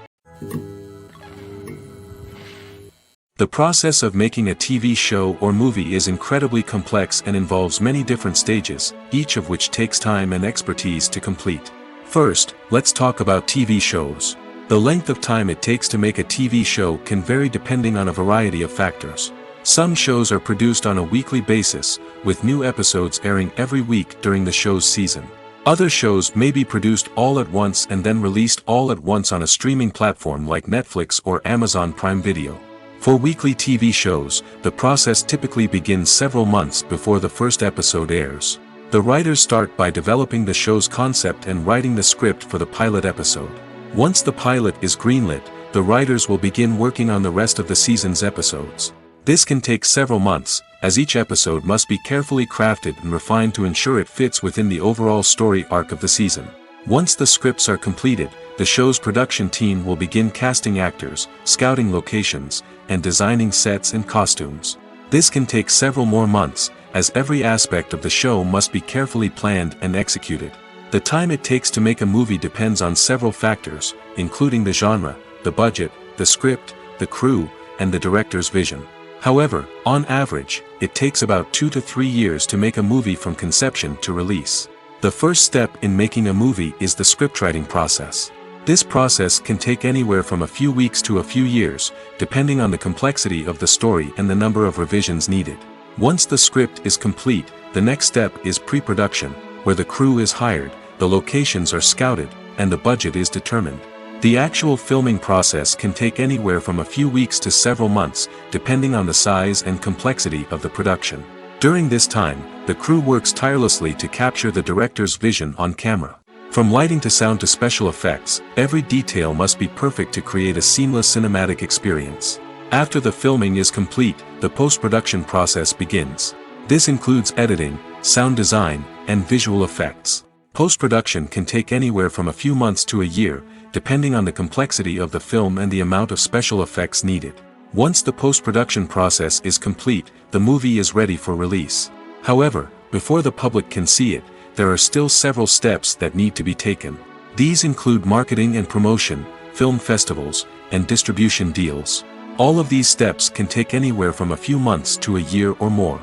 The process of making a TV show or movie is incredibly complex and involves many different stages, each of which takes time and expertise to complete. First, let's talk about TV shows. The length of time it takes to make a TV show can vary depending on a variety of factors. Some shows are produced on a weekly basis, with new episodes airing every week during the show's season. Other shows may be produced all at once and then released all at once on a streaming platform like Netflix or Amazon Prime Video. For weekly TV shows, the process typically begins several months before the first episode airs. The writers start by developing the show's concept and writing the script for the pilot episode. Once the pilot is greenlit, the writers will begin working on the rest of the season's episodes. This can take several months, as each episode must be carefully crafted and refined to ensure it fits within the overall story arc of the season. Once the scripts are completed, the show's production team will begin casting actors, scouting locations, and designing sets and costumes. This can take several more months, as every aspect of the show must be carefully planned and executed. The time it takes to make a movie depends on several factors, including the genre, the budget, the script, the crew, and the director's vision. However, on average, it takes about 2 to 3 years to make a movie from conception to release. The first step in making a movie is the scriptwriting process. This process can take anywhere from a few weeks to a few years, depending on the complexity of the story and the number of revisions needed. Once the script is complete, the next step is pre-production, where the crew is hired, the locations are scouted, and the budget is determined. The actual filming process can take anywhere from a few weeks to several months, depending on the size and complexity of the production. During this time, the crew works tirelessly to capture the director's vision on camera. From lighting to sound to special effects, every detail must be perfect to create a seamless cinematic experience. After the filming is complete, the post-production process begins. This includes editing, sound design, and visual effects. Post-production can take anywhere from a few months to a year, depending on the complexity of the film and the amount of special effects needed. Once the post-production process is complete, the movie is ready for release. However, before the public can see it, there are still several steps that need to be taken. These include marketing and promotion, film festivals, and distribution deals. All of these steps can take anywhere from a few months to a year or more.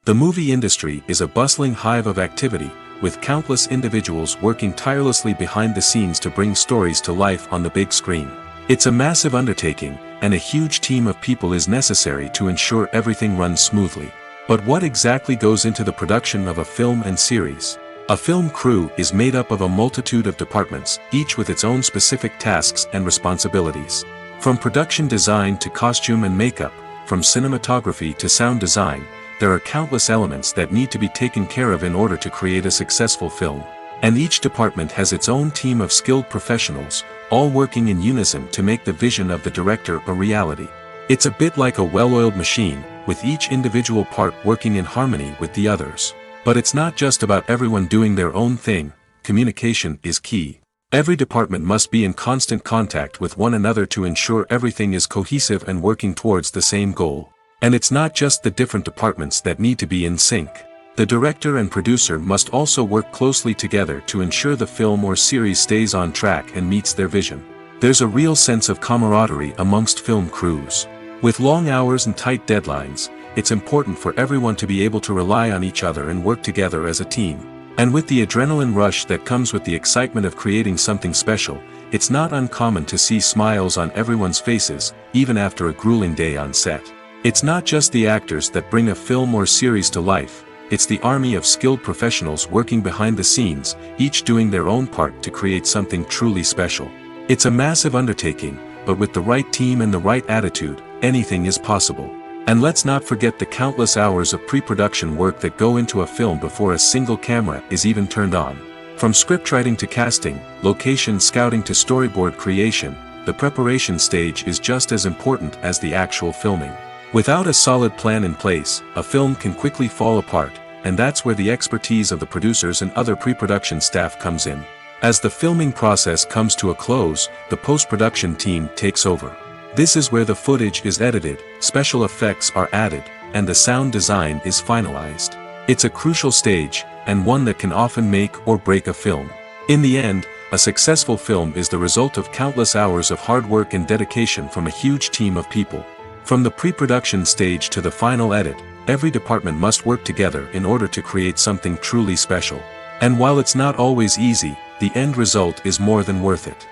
The movie industry is a bustling hive of activity, with countless individuals working tirelessly behind the scenes to bring stories to life on the big screen. It's a massive undertaking, and a huge team of people is necessary to ensure everything runs smoothly. But what exactly goes into the production of a film and series? A film crew is made up of a multitude of departments, each with its own specific tasks and responsibilities. From production design to costume and makeup, from cinematography to sound design, there are countless elements that need to be taken care of in order to create a successful film. And each department has its own team of skilled professionals, all working in unison to make the vision of the director a reality. It's a bit like a well-oiled machine, with each individual part working in harmony with the others. But it's not just about everyone doing their own thing. Communication is key. Every department must be in constant contact with one another to ensure everything is cohesive and working towards the same goal. And it's not just the different departments that need to be in sync. The director and producer must also work closely together to ensure the film or series stays on track and meets their vision. There's a real sense of camaraderie amongst film crews. With long hours and tight deadlines, it's important for everyone to be able to rely on each other and work together as a team. And with the adrenaline rush that comes with the excitement of creating something special, it's not uncommon to see smiles on everyone's faces, even after a grueling day on set. It's not just the actors that bring a film or series to life, it's the army of skilled professionals working behind the scenes, each doing their own part to create something truly special. It's a massive undertaking, but with the right team and the right attitude, anything is possible. And let's not forget the countless hours of pre-production work that go into a film before a single camera is even turned on. From scriptwriting to casting, location scouting to storyboard creation, the preparation stage is just as important as the actual filming. Without a solid plan in place, a film can quickly fall apart, and that's where the expertise of the producers and other pre-production staff comes in. As the filming process comes to a close, the post-production team takes over. This is where the footage is edited, special effects are added, and the sound design is finalized. It's a crucial stage, and one that can often make or break a film. In the end, a successful film is the result of countless hours of hard work and dedication from a huge team of people. From the pre-production stage to the final edit, every department must work together in order to create something truly special. And while it's not always easy, the end result is more than worth it.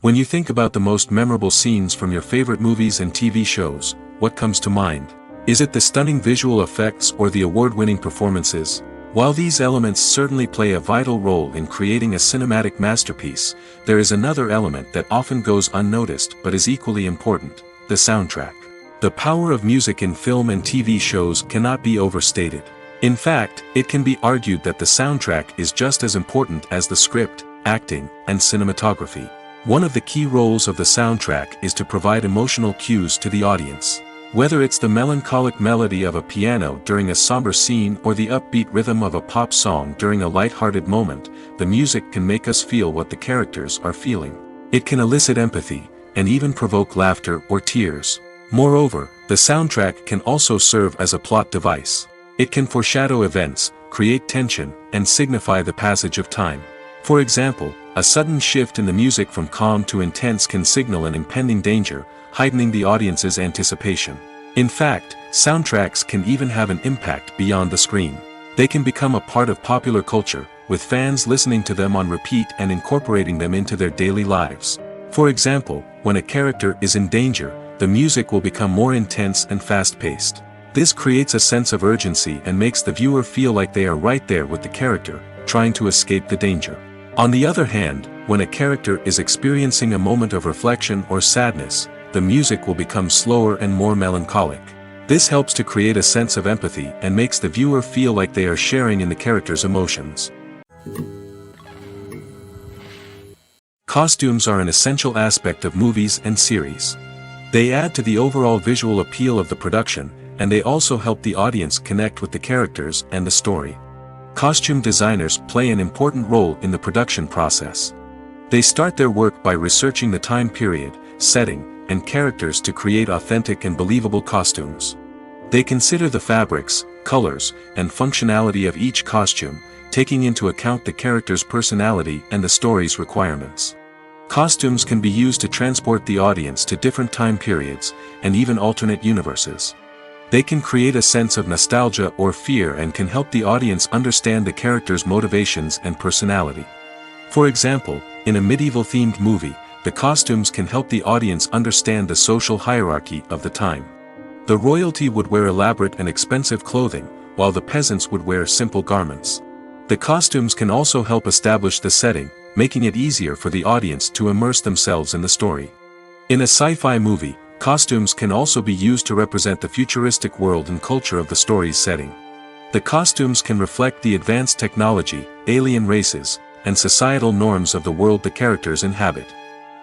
When you think about the most memorable scenes from your favorite movies and TV shows, what comes to mind? Is it the stunning visual effects or the award-winning performances? While these elements certainly play a vital role in creating a cinematic masterpiece, there is another element that often goes unnoticed but is equally important: the soundtrack. The power of music in film and TV shows cannot be overstated. In fact, it can be argued that the soundtrack is just as important as the script, acting, and cinematography. One of the key roles of the soundtrack is to provide emotional cues to the audience. Whether it's the melancholic melody of a piano during a somber scene or the upbeat rhythm of a pop song during a light-hearted moment, the music can make us feel what the characters are feeling. It can elicit empathy, and even provoke laughter or tears. Moreover, the soundtrack can also serve as a plot device. It can foreshadow events, create tension, and signify the passage of time. For example, a sudden shift in the music from calm to intense can signal an impending danger, heightening the audience's anticipation. In fact, soundtracks can even have an impact beyond the screen. They can become a part of popular culture, with fans listening to them on repeat and incorporating them into their daily lives. For example, when a character is in danger, the music will become more intense and fast-paced. This creates a sense of urgency and makes the viewer feel like they are right there with the character, trying to escape the danger. On the other hand, when a character is experiencing a moment of reflection or sadness, the music will become slower and more melancholic. This helps to create a sense of empathy and makes the viewer feel like they are sharing in the character's emotions. Costumes are an essential aspect of movies and series. They add to the overall visual appeal of the production, and they also help the audience connect with the characters and the story. Costume designers play an important role in the production process. They start their work by researching the time period, setting, and characters to create authentic and believable costumes. They consider the fabrics, colors, and functionality of each costume, taking into account the character's personality and the story's requirements. Costumes can be used to transport the audience to different time periods, and even alternate universes. They can create a sense of nostalgia or fear and can help the audience understand the character's motivations and personality. For example, in a medieval-themed movie, the costumes can help the audience understand the social hierarchy of the time. The royalty would wear elaborate and expensive clothing, while the peasants would wear simple garments. The costumes can also help establish the setting, making it easier for the audience to immerse themselves in the story. In a sci-fi movie, costumes can also be used to represent the futuristic world and culture of the story's setting. The costumes can reflect the advanced technology, alien races, and societal norms of the world the characters inhabit.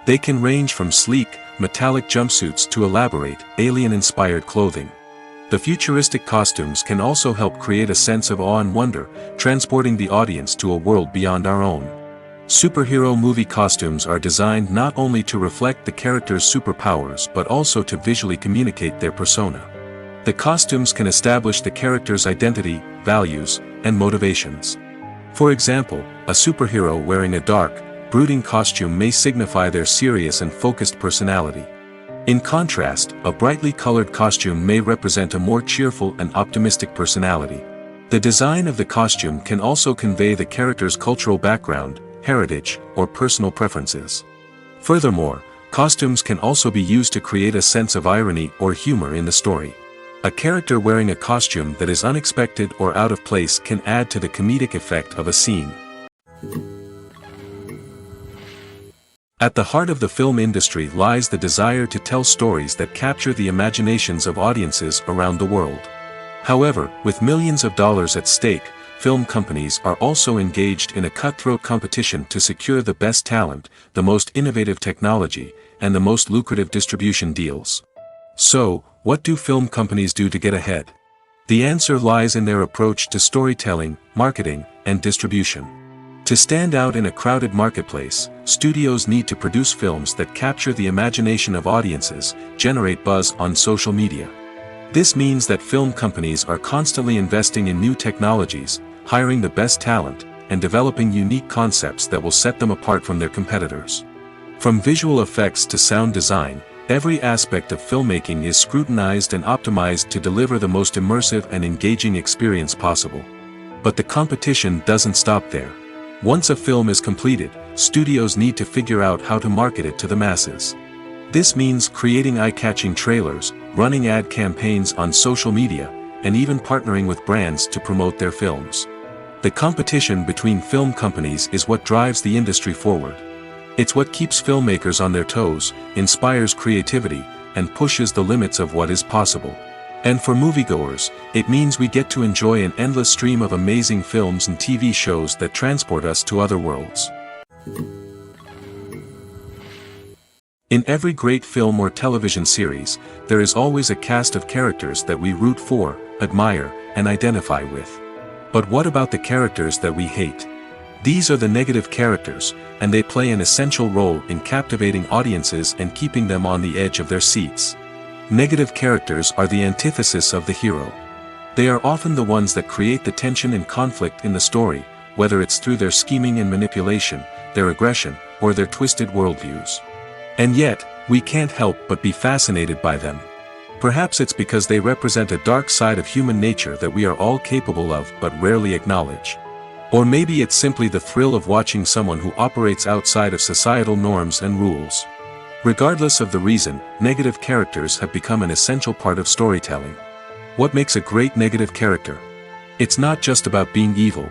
They can range from sleek, metallic jumpsuits to elaborate, alien-inspired clothing. The futuristic costumes can also help create a sense of awe and wonder, transporting the audience to a world beyond our own. Superhero movie costumes are designed not only to reflect the character's superpowers but also to visually communicate their persona. The costumes can establish the character's identity, values, and motivations. For example, a superhero wearing a dark, brooding costume may signify their serious and focused personality. In contrast, a brightly colored costume may represent a more cheerful and optimistic personality. The design of the costume can also convey the character's cultural background, heritage, or personal preferences. Furthermore, costumes can also be used to create a sense of irony or humor in the story. A character wearing a costume that is unexpected or out of place can add to the comedic effect of a scene. At the heart of the film industry lies the desire to tell stories that capture the imaginations of audiences around the world. However, with millions of dollars at stake, film companies are also engaged in a cutthroat competition to secure the best talent, the most innovative technology, and the most lucrative distribution deals. So, what do film companies do to get ahead? The answer lies in their approach to storytelling, marketing, and distribution. To stand out in a crowded marketplace, studios need to produce films that capture the imagination of audiences, generate buzz on social media. This means that film companies are constantly investing in new technologies, hiring the best talent, and developing unique concepts that will set them apart from their competitors. From visual effects to sound design, every aspect of filmmaking is scrutinized and optimized to deliver the most immersive and engaging experience possible. But the competition doesn't stop there. Once a film is completed, studios need to figure out how to market it to the masses. This means creating eye-catching trailers, running ad campaigns on social media, and even partnering with brands to promote their films. The competition between film companies is what drives the industry forward. It's what keeps filmmakers on their toes, inspires creativity, and pushes the limits of what is possible. And for moviegoers, it means we get to enjoy an endless stream of amazing films and TV shows that transport us to other worlds. In every great film or television series, there is always a cast of characters that we root for, admire, and identify with. But what about the characters that we hate? These are the negative characters, and they play an essential role in captivating audiences and keeping them on the edge of their seats. Negative characters are the antithesis of the hero. They are often the ones that create the tension and conflict in the story, whether it's through their scheming and manipulation, their aggression, or their twisted worldviews. And yet, we can't help but be fascinated by them. Perhaps it's because they represent a dark side of human nature that we are all capable of but rarely acknowledge. Or maybe it's simply the thrill of watching someone who operates outside of societal norms and rules. Regardless of the reason, negative characters have become an essential part of storytelling. What makes a great negative character? It's not just about being evil.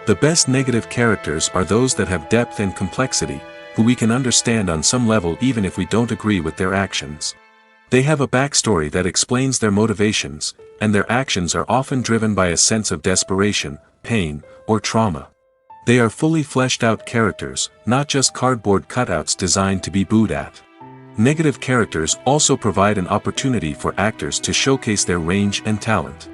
The best negative characters are those that have depth and complexity, who we can understand on some level even if we don't agree with their actions. They have a backstory that explains their motivations, and their actions are often driven by a sense of desperation, pain, or trauma. They are fully fleshed out characters, not just cardboard cutouts designed to be booed at. Negative characters also provide an opportunity for actors to showcase their range and talent.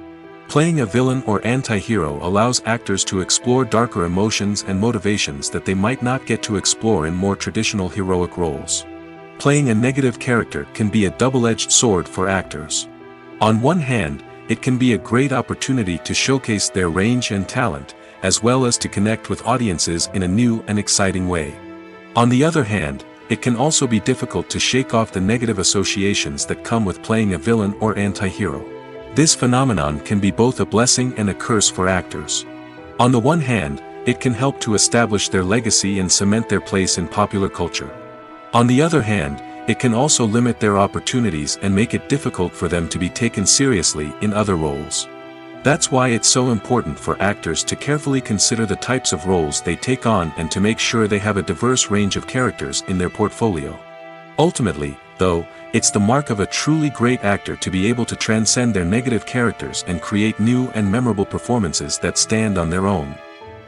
Playing a villain or anti-hero allows actors to explore darker emotions and motivations that they might not get to explore in more traditional heroic roles. Playing a negative character can be a double-edged sword for actors. On one hand, it can be a great opportunity to showcase their range and talent, as well as to connect with audiences in a new and exciting way. On the other hand, it can also be difficult to shake off the negative associations that come with playing a villain or anti-hero. This phenomenon can be both a blessing and a curse for actors. On the one hand, it can help to establish their legacy and cement their place in popular culture. On the other hand, it can also limit their opportunities and make it difficult for them to be taken seriously in other roles. That's why it's so important for actors to carefully consider the types of roles they take on and to make sure they have a diverse range of characters in their portfolio. Ultimately, though, it's the mark of a truly great actor to be able to transcend their negative characters and create new and memorable performances that stand on their own.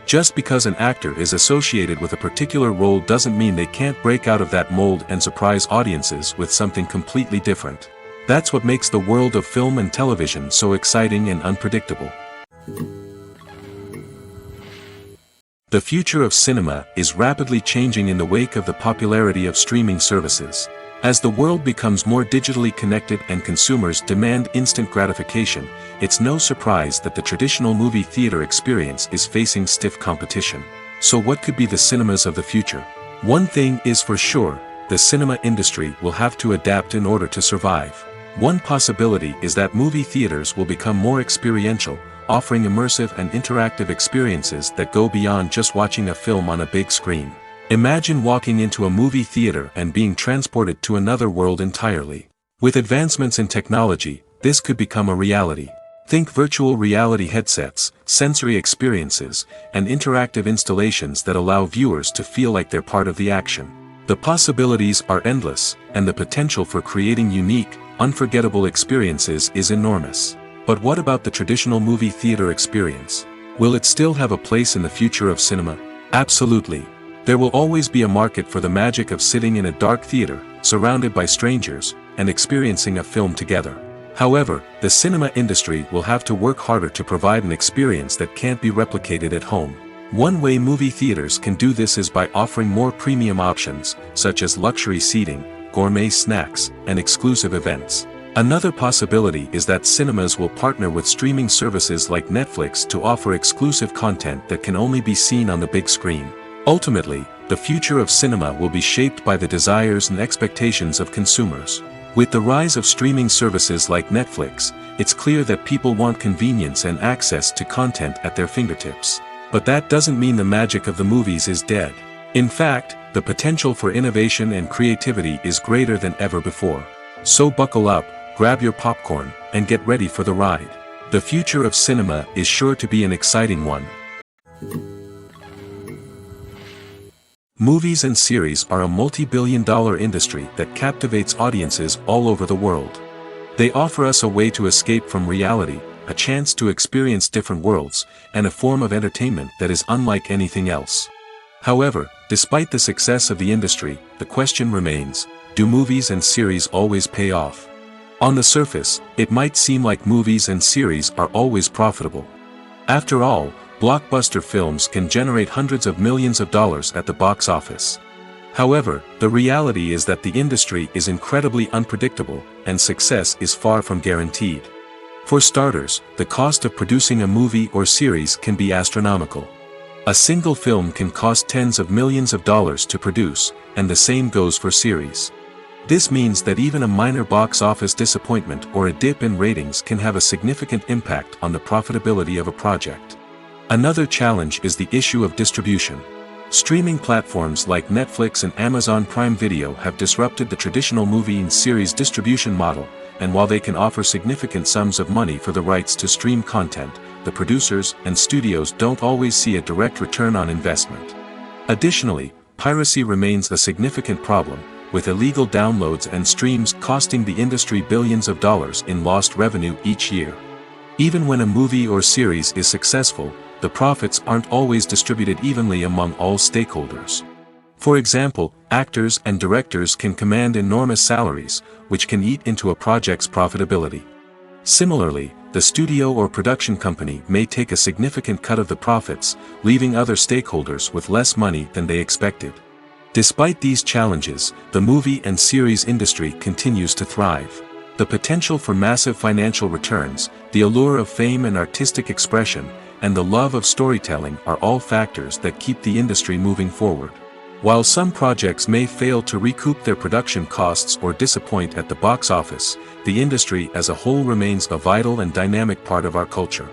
Just because an actor is associated with a particular role doesn't mean they can't break out of that mold and surprise audiences with something completely different. That's what makes the world of film and television so exciting and unpredictable. The future of cinema is rapidly changing in the wake of the popularity of streaming services. As the world becomes more digitally connected and consumers demand instant gratification, it's no surprise that the traditional movie theater experience is facing stiff competition. So what could be the cinemas of the future? One thing is for sure, the cinema industry will have to adapt in order to survive. One possibility is that movie theaters will become more experiential, offering immersive and interactive experiences that go beyond just watching a film on a big screen. Imagine walking into a movie theater and being transported to another world entirely. With advancements in technology, this could become a reality. Think virtual reality headsets, sensory experiences, and interactive installations that allow viewers to feel like they're part of the action. The possibilities are endless, and the potential for creating unique, unforgettable experiences is enormous. But what about the traditional movie theater experience? Will it still have a place in the future of cinema? Absolutely. There will always be a market for the magic of sitting in a dark theater, surrounded by strangers, and experiencing a film together. However, the cinema industry will have to work harder to provide an experience that can't be replicated at home. One way movie theaters can do this is by offering more premium options, such as luxury seating, gourmet snacks, and exclusive events. Another possibility is that cinemas will partner with streaming services like Netflix to offer exclusive content that can only be seen on the big screen. Ultimately, the future of cinema will be shaped by the desires and expectations of consumers. With the rise of streaming services like Netflix, it's clear that people want convenience and access to content at their fingertips. But that doesn't mean the magic of the movies is dead. In fact, the potential for innovation and creativity is greater than ever before. So buckle up, grab your popcorn, and get ready for the ride. The future of cinema is sure to be an exciting one. Movies and series are a multi-billion-dollar industry that captivates audiences all over the world. They offer us a way to escape from reality, a chance to experience different worlds, and a form of entertainment that is unlike anything else. However, despite the success of the industry, the question remains, do movies and series always pay off? On the surface, it might seem like movies and series are always profitable. After all, blockbuster films can generate hundreds of millions of dollars at the box office. However, the reality is that the industry is incredibly unpredictable, and success is far from guaranteed. For starters, the cost of producing a movie or series can be astronomical. A single film can cost tens of millions of dollars to produce, and the same goes for series. This means that even a minor box office disappointment or a dip in ratings can have a significant impact on the profitability of a project. Another challenge is the issue of distribution. Streaming platforms like Netflix and Amazon Prime Video have disrupted the traditional movie and series distribution model, and while they can offer significant sums of money for the rights to stream content, the producers and studios don't always see a direct return on investment. Additionally, piracy remains a significant problem, with illegal downloads and streams costing the industry billions of dollars in lost revenue each year. Even when a movie or series is successful, the profits aren't always distributed evenly among all stakeholders. For example, actors and directors can command enormous salaries, which can eat into a project's profitability. Similarly, the studio or production company may take a significant cut of the profits, leaving other stakeholders with less money than they expected. Despite these challenges, the movie and series industry continues to thrive. The potential for massive financial returns, the allure of fame and artistic expression, and the love of storytelling are all factors that keep the industry moving forward. While some projects may fail to recoup their production costs or disappoint at the box office, the industry as a whole remains a vital and dynamic part of our culture.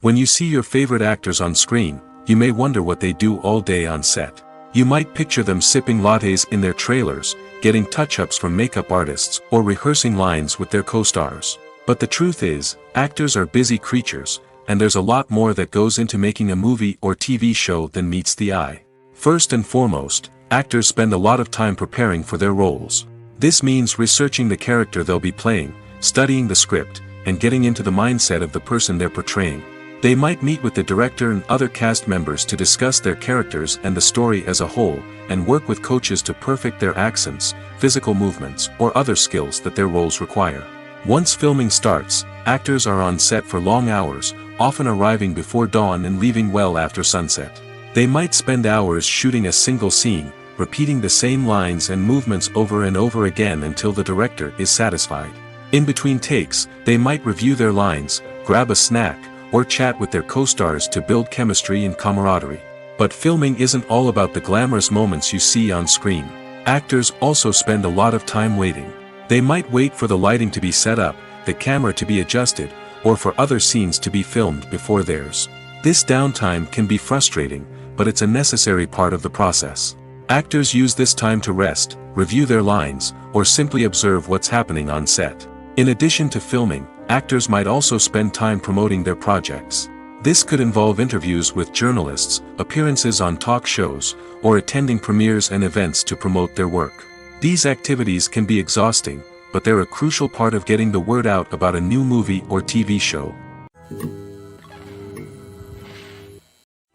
When you see your favorite actors on screen, you may wonder what they do all day on set. You might picture them sipping lattes in their trailers, getting touch-ups from makeup artists, or rehearsing lines with their co-stars. But the truth is, actors are busy creatures, and there's a lot more that goes into making a movie or TV show than meets the eye. First and foremost, actors spend a lot of time preparing for their roles. This means researching the character they'll be playing, studying the script, and getting into the mindset of the person they're portraying. They might meet with the director and other cast members to discuss their characters and the story as a whole, and work with coaches to perfect their accents, physical movements, or other skills that their roles require. Once filming starts, actors are on set for long hours, often arriving before dawn and leaving well after sunset. They might spend hours shooting a single scene, repeating the same lines and movements over and over again until the director is satisfied. In between takes, they might review their lines, grab a snack, or chat with their co-stars to build chemistry and camaraderie. But filming isn't all about the glamorous moments you see on screen. Actors also spend a lot of time waiting. They might wait for the lighting to be set up, the camera to be adjusted, or for other scenes to be filmed before theirs. This downtime can be frustrating, but it's a necessary part of the process. Actors use this time to rest, review their lines, or simply observe what's happening on set. In addition to filming, actors might also spend time promoting their projects. This could involve interviews with journalists, appearances on talk shows, or attending premieres and events to promote their work. These activities can be exhausting, but they're a crucial part of getting the word out about a new movie or TV show.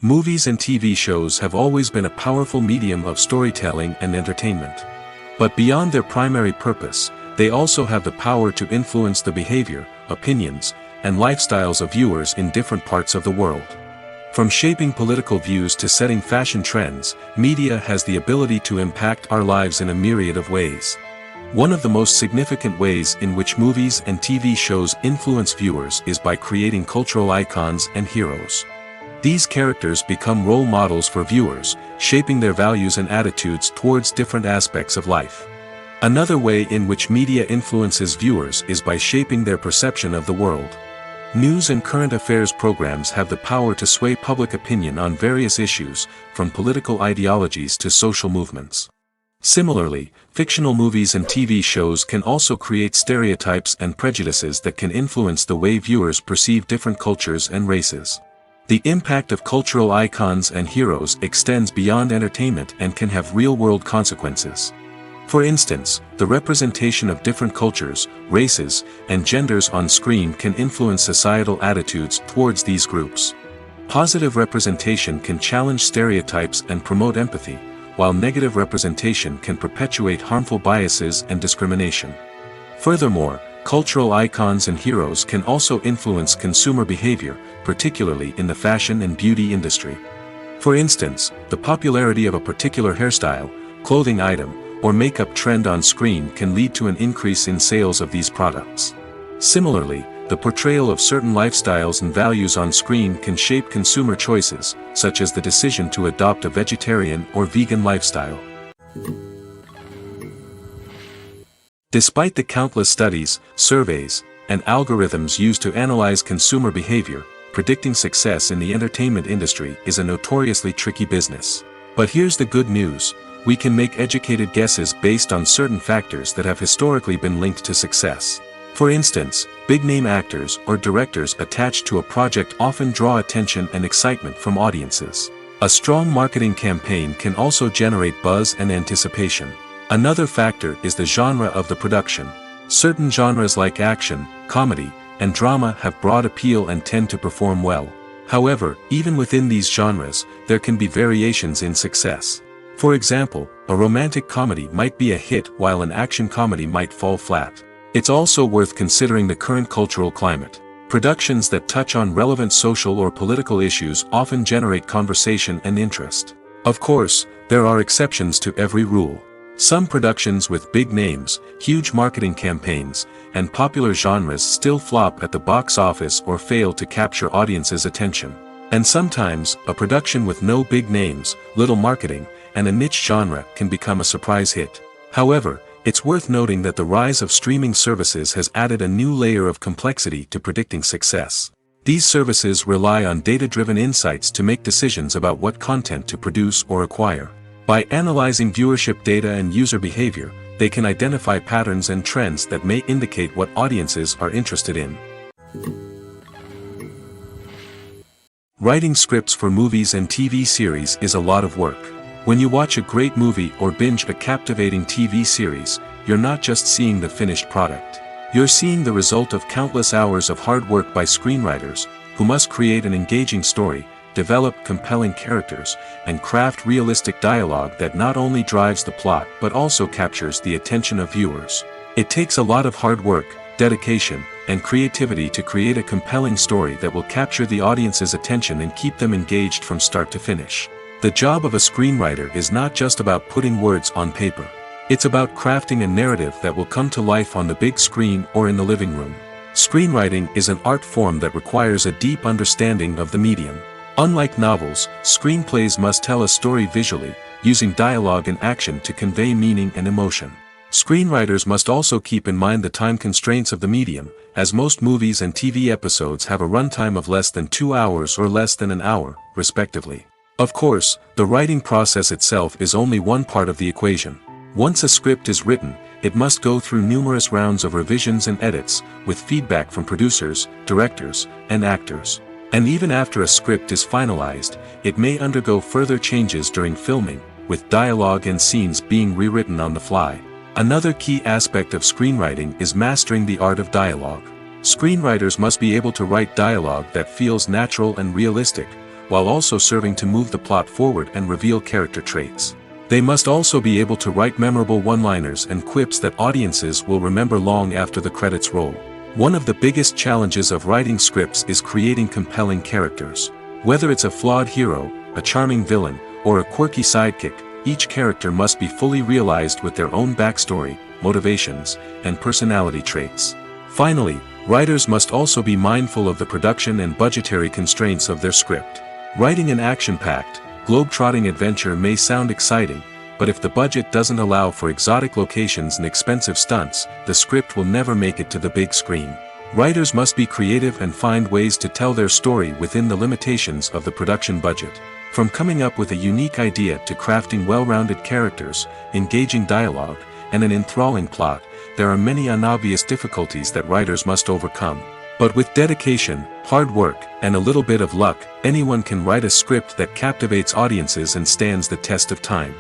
Movies and TV shows have always been a powerful medium of storytelling and entertainment. But beyond their primary purpose, they also have the power to influence the behavior, opinions, and lifestyles of viewers in different parts of the world. From shaping political views to setting fashion trends, media has the ability to impact our lives in a myriad of ways. One of the most significant ways in which movies and TV shows influence viewers is by creating cultural icons and heroes. These characters become role models for viewers, shaping their values and attitudes towards different aspects of life. Another way in which media influences viewers is by shaping their perception of the world. News and current affairs programs have the power to sway public opinion on various issues, from political ideologies to social movements. Similarly, fictional movies and TV shows can also create stereotypes and prejudices that can influence the way viewers perceive different cultures and races. The impact of cultural icons and heroes extends beyond entertainment and can have real-world consequences. For instance, the representation of different cultures, races, and genders on screen can influence societal attitudes towards these groups. Positive representation can challenge stereotypes and promote empathy, while negative representation can perpetuate harmful biases and discrimination. Furthermore, cultural icons and heroes can also influence consumer behavior, particularly in the fashion and beauty industry. For instance, the popularity of a particular hairstyle, clothing item, or makeup trend on screen can lead to an increase in sales of these products. Similarly, the portrayal of certain lifestyles and values on screen can shape consumer choices, such as the decision to adopt a vegetarian or vegan lifestyle. Despite the countless studies, surveys, and algorithms used to analyze consumer behavior, predicting success in the entertainment industry is a notoriously tricky business. But here's the good news: we can make educated guesses based on certain factors that have historically been linked to success. For instance, big-name actors or directors attached to a project often draw attention and excitement from audiences. A strong marketing campaign can also generate buzz and anticipation. Another factor is the genre of the production. Certain genres like action, comedy, and drama have broad appeal and tend to perform well. However, even within these genres, there can be variations in success. For example, a romantic comedy might be a hit while an action comedy might fall flat. It's also worth considering the current cultural climate. Productions that touch on relevant social or political issues often generate conversation and interest. Of course, there are exceptions to every rule. Some productions with big names, huge marketing campaigns, and popular genres still flop at the box office or fail to capture audiences' attention. And sometimes, a production with no big names, little marketing, and a niche genre can become a surprise hit. However, it's worth noting that the rise of streaming services has added a new layer of complexity to predicting success. These services rely on data-driven insights to make decisions about what content to produce or acquire. By analyzing viewership data and user behavior, they can identify patterns and trends that may indicate what audiences are interested in. Writing scripts for movies and TV series is a lot of work. When you watch a great movie or binge a captivating TV series, you're not just seeing the finished product. You're seeing the result of countless hours of hard work by screenwriters, who must create an engaging story, develop compelling characters, and craft realistic dialogue that not only drives the plot but also captures the attention of viewers. It takes a lot of hard work, dedication, and creativity to create a compelling story that will capture the audience's attention and keep them engaged from start to finish. The job of a screenwriter is not just about putting words on paper. It's about crafting a narrative that will come to life on the big screen or in the living room. Screenwriting is an art form that requires a deep understanding of the medium. Unlike novels, screenplays must tell a story visually, using dialogue and action to convey meaning and emotion. Screenwriters must also keep in mind the time constraints of the medium, as most movies and TV episodes have a runtime of less than 2 hours or less than an hour, respectively. Of course, the writing process itself is only one part of the equation. Once a script is written, it must go through numerous rounds of revisions and edits, with feedback from producers, directors, and actors. And even after a script is finalized, it may undergo further changes during filming, with dialogue and scenes being rewritten on the fly. Another key aspect of screenwriting is mastering the art of dialogue. Screenwriters must be able to write dialogue that feels natural and realistic, while also serving to move the plot forward and reveal character traits. They must also be able to write memorable one-liners and quips that audiences will remember long after the credits roll. One of the biggest challenges of writing scripts is creating compelling characters. Whether it's a flawed hero, a charming villain, or a quirky sidekick, each character must be fully realized with their own backstory, motivations, and personality traits. Finally, writers must also be mindful of the production and budgetary constraints of their script. Writing an action-packed, globe-trotting adventure may sound exciting, but if the budget doesn't allow for exotic locations and expensive stunts, the script will never make it to the big screen. Writers must be creative and find ways to tell their story within the limitations of the production budget. From coming up with a unique idea to crafting well-rounded characters, engaging dialogue, and an enthralling plot, there are many unobvious difficulties that writers must overcome. But with dedication, hard work, and a little bit of luck, anyone can write a script that captivates audiences and stands the test of time.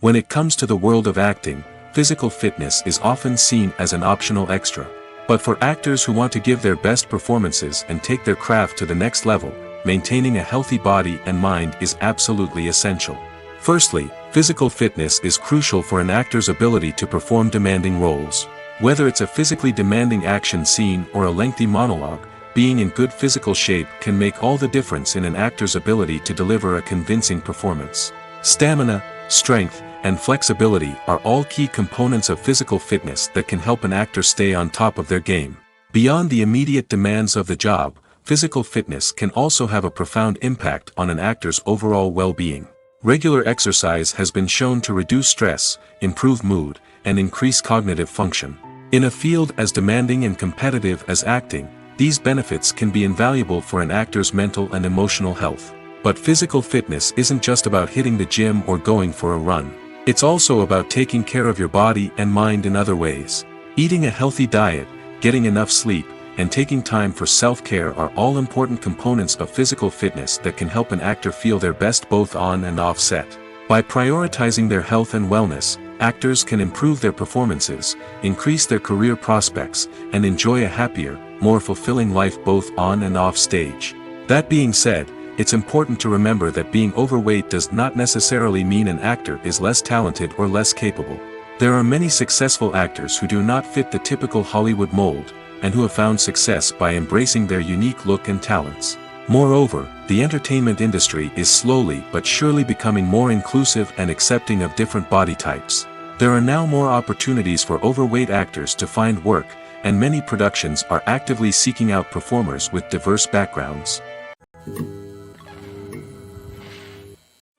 When it comes to the world of acting, physical fitness is often seen as an optional extra. But for actors who want to give their best performances and take their craft to the next level, maintaining a healthy body and mind is absolutely essential. Firstly, physical fitness is crucial for an actor's ability to perform demanding roles. Whether it's a physically demanding action scene or a lengthy monologue, being in good physical shape can make all the difference in an actor's ability to deliver a convincing performance. Stamina, strength, and flexibility are all key components of physical fitness that can help an actor stay on top of their game. Beyond the immediate demands of the job, physical fitness can also have a profound impact on an actor's overall well-being. Regular exercise has been shown to reduce stress, improve mood, and increase cognitive function. In a field as demanding and competitive as acting, these benefits can be invaluable for an actor's mental and emotional health. But physical fitness isn't just about hitting the gym or going for a run. It's also about taking care of your body and mind in other ways. Eating a healthy diet, getting enough sleep, and taking time for self-care are all important components of physical fitness that can help an actor feel their best both on and off set. By prioritizing their health and wellness, actors can improve their performances, increase their career prospects, and enjoy a happier, more fulfilling life both on and off stage. That being said, it's important to remember that being overweight does not necessarily mean an actor is less talented or less capable. There are many successful actors who do not fit the typical Hollywood mold, and who have found success by embracing their unique look and talents. Moreover, the entertainment industry is slowly but surely becoming more inclusive and accepting of different body types. There are now more opportunities for overweight actors to find work, and many productions are actively seeking out performers with diverse backgrounds.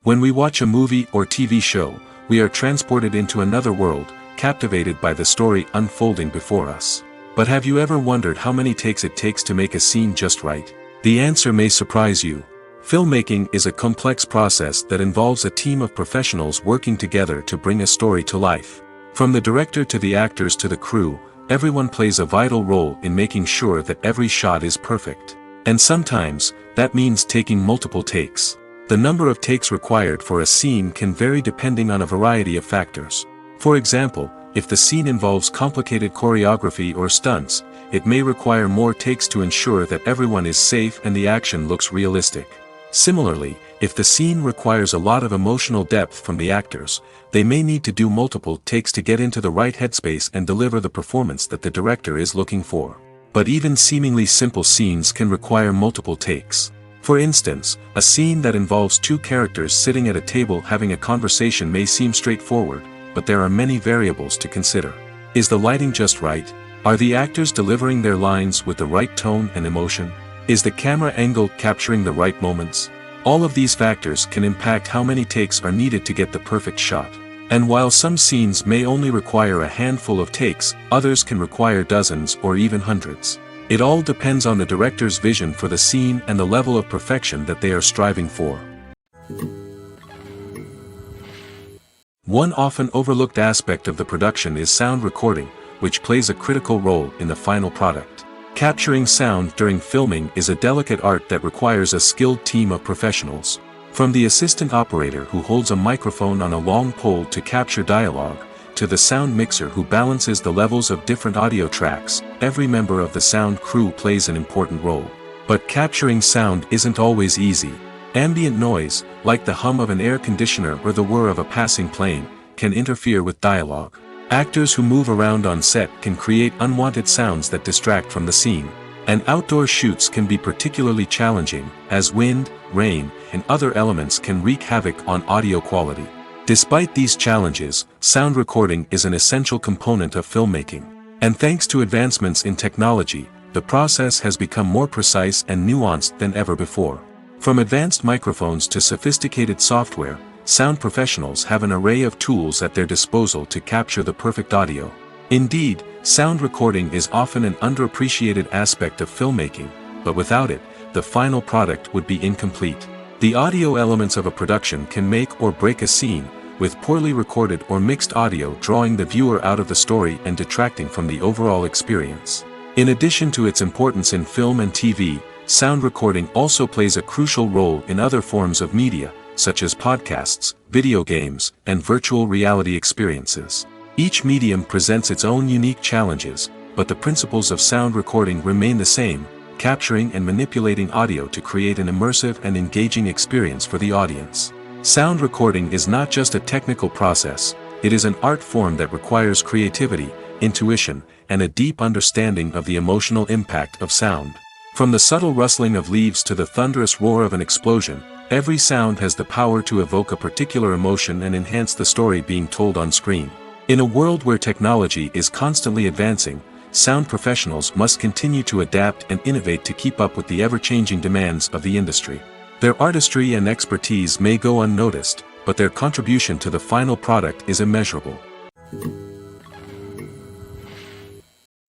When we watch a movie or TV show, we are transported into another world, captivated by the story unfolding before us. But have you ever wondered how many takes it takes to make a scene just right? The answer may surprise you. Filmmaking is a complex process that involves a team of professionals working together to bring a story to life. From the director to the actors to the crew, everyone plays a vital role in making sure that every shot is perfect. And sometimes, that means taking multiple takes. The number of takes required for a scene can vary depending on a variety of factors. For example, if the scene involves complicated choreography or stunts, it may require more takes to ensure that everyone is safe and the action looks realistic. Similarly, if the scene requires a lot of emotional depth from the actors, they may need to do multiple takes to get into the right headspace and deliver the performance that the director is looking for. But even seemingly simple scenes can require multiple takes. For instance, a scene that involves two characters sitting at a table having a conversation may seem straightforward, but there are many variables to consider. Is the lighting just right? Are the actors delivering their lines with the right tone and emotion? Is the camera angle capturing the right moments? All of these factors can impact how many takes are needed to get the perfect shot. And while some scenes may only require a handful of takes, others can require dozens or even hundreds. It all depends on the director's vision for the scene and the level of perfection that they are striving for. One often overlooked aspect of the production is sound recording, which plays a critical role in the final product. Capturing sound during filming is a delicate art that requires a skilled team of professionals. From the assistant operator who holds a microphone on a long pole to capture dialogue, to the sound mixer who balances the levels of different audio tracks, every member of the sound crew plays an important role. But capturing sound isn't always easy. Ambient noise, like the hum of an air conditioner or the whir of a passing plane, can interfere with dialogue. Actors who move around on set can create unwanted sounds that distract from the scene. And outdoor shoots can be particularly challenging, as wind, rain, and other elements can wreak havoc on audio quality. Despite these challenges, sound recording is an essential component of filmmaking. And thanks to advancements in technology, the process has become more precise and nuanced than ever before. From advanced microphones to sophisticated software, sound professionals have an array of tools at their disposal to capture the perfect audio. Indeed, sound recording is often an underappreciated aspect of filmmaking, but without it, the final product would be incomplete. The audio elements of a production can make or break a scene, with poorly recorded or mixed audio drawing the viewer out of the story and detracting from the overall experience. In addition to its importance in film and TV, sound recording also plays a crucial role in other forms of media, such as podcasts, video games, and virtual reality experiences. Each medium presents its own unique challenges, but the principles of sound recording remain the same, capturing and manipulating audio to create an immersive and engaging experience for the audience. Sound recording is not just a technical process, it is an art form that requires creativity, intuition, and a deep understanding of the emotional impact of sound. From the subtle rustling of leaves to the thunderous roar of an explosion, every sound has the power to evoke a particular emotion and enhance the story being told on screen. In a world where technology is constantly advancing, sound professionals must continue to adapt and innovate to keep up with the ever-changing demands of the industry. Their artistry and expertise may go unnoticed, but their contribution to the final product is immeasurable.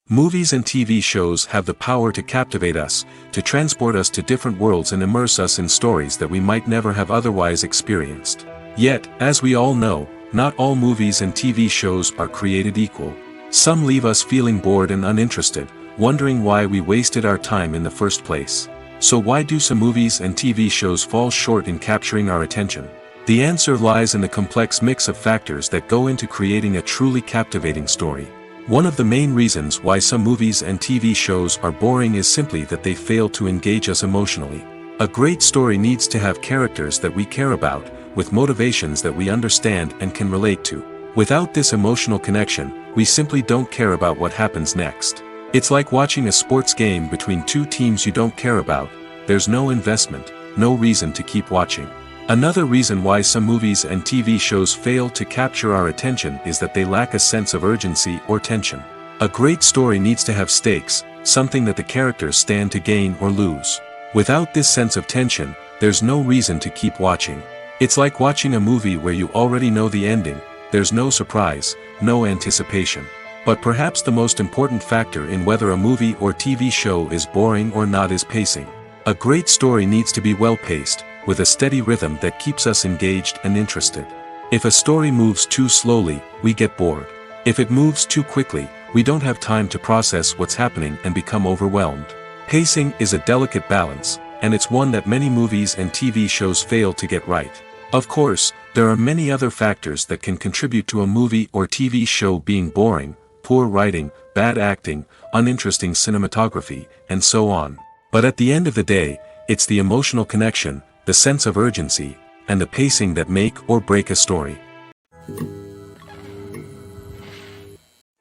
Movies and TV shows have the power to captivate us, to transport us to different worlds and immerse us in stories that we might never have otherwise experienced. Yet, as we all know, not all movies and TV shows are created equal. Some leave us feeling bored and uninterested, wondering why we wasted our time in the first place. So why do some movies and TV shows fall short in capturing our attention? The answer lies in the complex mix of factors that go into creating a truly captivating story. One of the main reasons why some movies and TV shows are boring is simply that they fail to engage us emotionally. A great story needs to have characters that we care about, with motivations that we understand and can relate to. Without this emotional connection, we simply don't care about what happens next. It's like watching a sports game between two teams you don't care about. There's no investment, no reason to keep watching. Another reason why some movies and TV shows fail to capture our attention is that they lack a sense of urgency or tension. A great story needs to have stakes, something that the characters stand to gain or lose. Without this sense of tension, there's no reason to keep watching. It's like watching a movie where you already know the ending. There's no surprise, no anticipation. But perhaps the most important factor in whether a movie or TV show is boring or not is pacing. A great story needs to be well-paced, with a steady rhythm that keeps us engaged and interested. If a story moves too slowly, we get bored. If it moves too quickly, we don't have time to process what's happening and become overwhelmed. Pacing is a delicate balance, and it's one that many movies and TV shows fail to get right. Of course, there are many other factors that can contribute to a movie or TV show being boring: poor writing, bad acting, uninteresting cinematography, and so on. But at the end of the day, it's the emotional connection, the sense of urgency, and the pacing that make or break a story.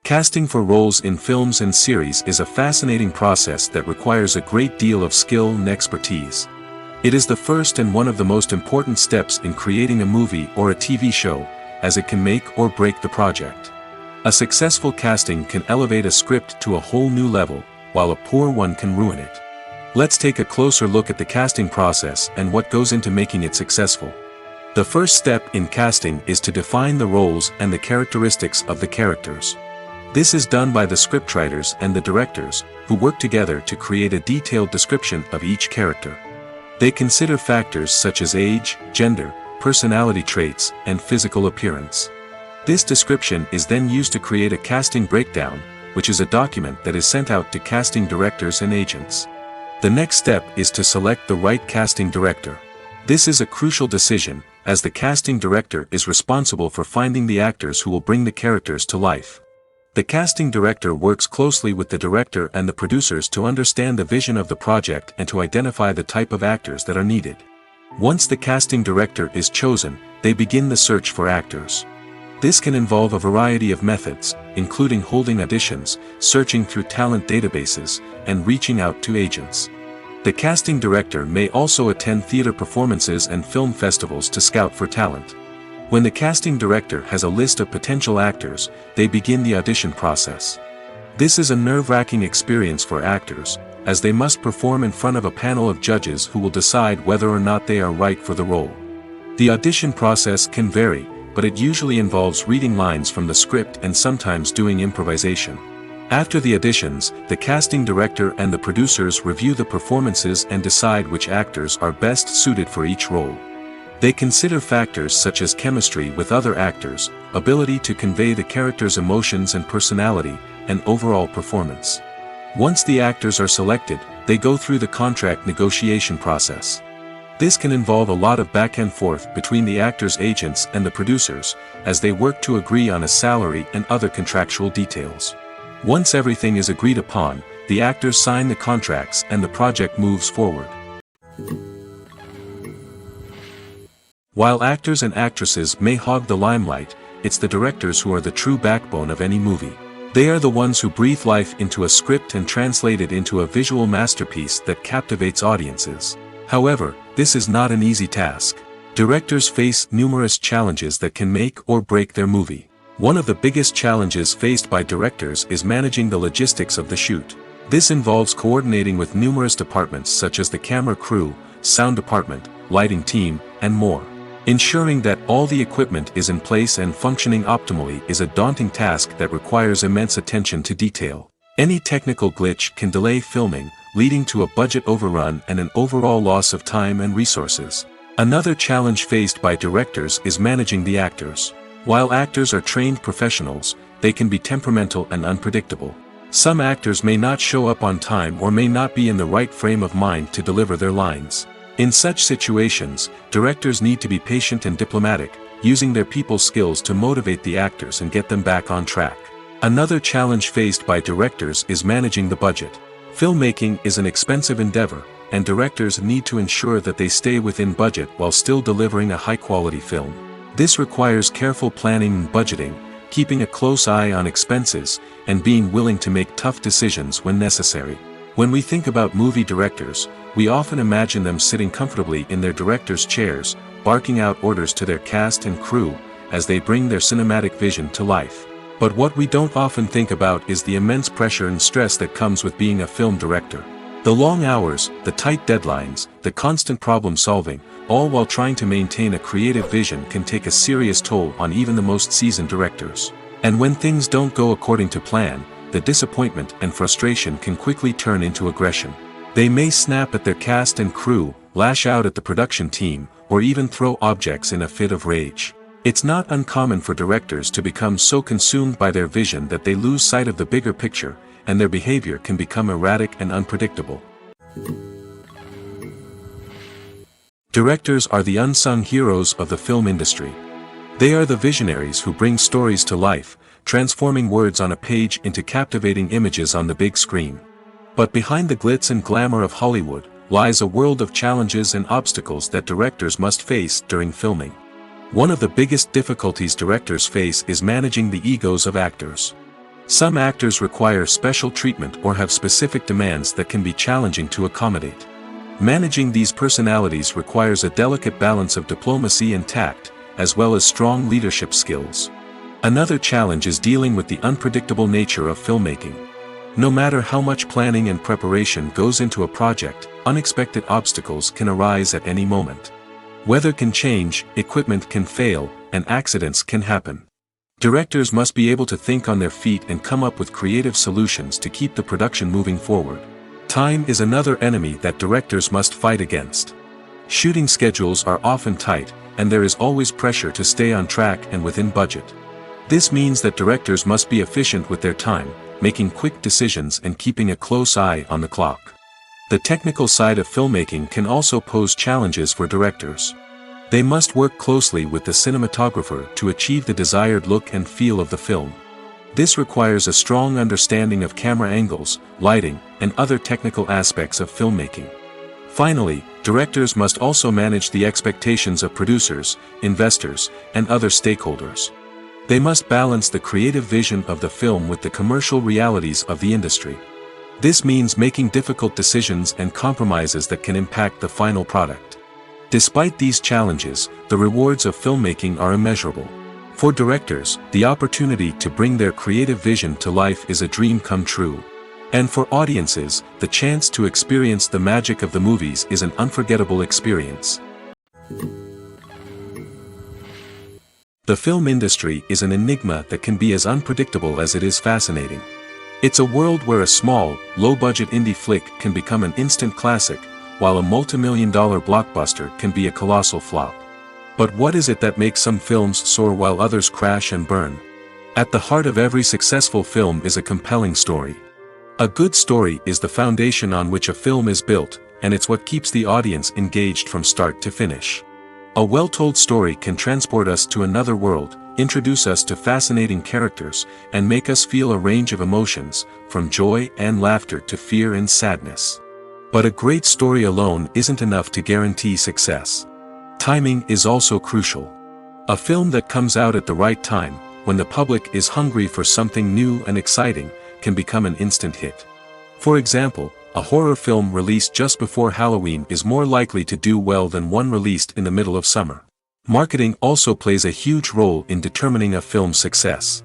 Casting for roles in films and series is a fascinating process that requires a great deal of skill and expertise. It is the first and one of the most important steps in creating a movie or a TV show, as it can make or break the project. A successful casting can elevate a script to a whole new level, while a poor one can ruin it. Let's take a closer look at the casting process and what goes into making it successful. The first step in casting is to define the roles and the characteristics of the characters. This is done by the scriptwriters and the directors, who work together to create a detailed description of each character. They consider factors such as age, gender, personality traits, and physical appearance. This description is then used to create a casting breakdown, which is a document that is sent out to casting directors and agents. The next step is to select the right casting director. This is a crucial decision, as the casting director is responsible for finding the actors who will bring the characters to life. The casting director works closely with the director and the producers to understand the vision of the project and to identify the type of actors that are needed. Once the casting director is chosen, they begin the search for actors. This can involve a variety of methods, including holding auditions, searching through talent databases, and reaching out to agents. The casting director may also attend theater performances and film festivals to scout for talent. When the casting director has a list of potential actors, they begin the audition process. This is a nerve-wracking experience for actors, as they must perform in front of a panel of judges who will decide whether or not they are right for the role. The audition process can vary, but it usually involves reading lines from the script and sometimes doing improvisation. After the auditions, the casting director and the producers review the performances and decide which actors are best suited for each role. They consider factors such as chemistry with other actors, ability to convey the character's emotions and personality, and overall performance. Once the actors are selected, they go through the contract negotiation process. This can involve a lot of back and forth between the actors' agents and the producers, as they work to agree on a salary and other contractual details. Once everything is agreed upon, the actors sign the contracts and the project moves forward. While actors and actresses may hog the limelight, it's the directors who are the true backbone of any movie. They are the ones who breathe life into a script and translate it into a visual masterpiece that captivates audiences. However, this is not an easy task. Directors face numerous challenges that can make or break their movie. One of the biggest challenges faced by directors is managing the logistics of the shoot. This involves coordinating with numerous departments such as the camera crew, sound department, lighting team, and more. Ensuring that all the equipment is in place and functioning optimally is a daunting task that requires immense attention to detail. Any technical glitch can delay filming, leading to a budget overrun and an overall loss of time and resources. Another challenge faced by directors is managing the actors. While actors are trained professionals, they can be temperamental and unpredictable. Some actors may not show up on time or may not be in the right frame of mind to deliver their lines. In such situations, directors need to be patient and diplomatic, using their people skills to motivate the actors and get them back on track. Another challenge faced by directors is managing the budget. Filmmaking is an expensive endeavor, and directors need to ensure that they stay within budget while still delivering a high-quality film. This requires careful planning and budgeting, keeping a close eye on expenses, and being willing to make tough decisions when necessary. When we think about movie directors, we often imagine them sitting comfortably in their director's chairs, barking out orders to their cast and crew, as they bring their cinematic vision to life. But what we don't often think about is the immense pressure and stress that comes with being a film director. The long hours, the tight deadlines, the constant problem solving, all while trying to maintain a creative vision can take a serious toll on even the most seasoned directors. And when things don't go according to plan, the disappointment and frustration can quickly turn into aggression. They may snap at their cast and crew, lash out at the production team, or even throw objects in a fit of rage. It's not uncommon for directors to become so consumed by their vision that they lose sight of the bigger picture, and their behavior can become erratic and unpredictable. Directors are the unsung heroes of the film industry. They are the visionaries who bring stories to life, transforming words on a page into captivating images on the big screen. But behind the glitz and glamour of Hollywood lies a world of challenges and obstacles that directors must face during filming. One of the biggest difficulties directors face is managing the egos of actors. Some actors require special treatment or have specific demands that can be challenging to accommodate. Managing these personalities requires a delicate balance of diplomacy and tact, as well as strong leadership skills. Another challenge is dealing with the unpredictable nature of filmmaking. No matter how much planning and preparation goes into a project, unexpected obstacles can arise at any moment. Weather can change, equipment can fail, and accidents can happen. Directors must be able to think on their feet and come up with creative solutions to keep the production moving forward. Time is another enemy that directors must fight against. Shooting schedules are often tight, and there is always pressure to stay on track and within budget. This means that directors must be efficient with their time, making quick decisions and keeping a close eye on the clock. The technical side of filmmaking can also pose challenges for directors. They must work closely with the cinematographer to achieve the desired look and feel of the film. This requires a strong understanding of camera angles, lighting, and other technical aspects of filmmaking. Finally, directors must also manage the expectations of producers, investors, and other stakeholders. They must balance the creative vision of the film with the commercial realities of the industry. This means making difficult decisions and compromises that can impact the final product. Despite these challenges, the rewards of filmmaking are immeasurable. For directors, the opportunity to bring their creative vision to life is a dream come true. And for audiences, the chance to experience the magic of the movies is an unforgettable experience. The film industry is an enigma that can be as unpredictable as it is fascinating. It's a world where a small, low-budget indie flick can become an instant classic, while a multi-million-dollar blockbuster can be a colossal flop. But what is it that makes some films soar while others crash and burn? At the heart of every successful film is a compelling story. A good story is the foundation on which a film is built, and it's what keeps the audience engaged from start to finish. A well-told story can transport us to another world, introduce us to fascinating characters, and make us feel a range of emotions, from joy and laughter to fear and sadness. But a great story alone isn't enough to guarantee success. Timing is also crucial. A film that comes out at the right time, when the public is hungry for something new and exciting, can become an instant hit. For example, a horror film released just before Halloween is more likely to do well than one released in the middle of summer. Marketing also plays a huge role in determining a film's success.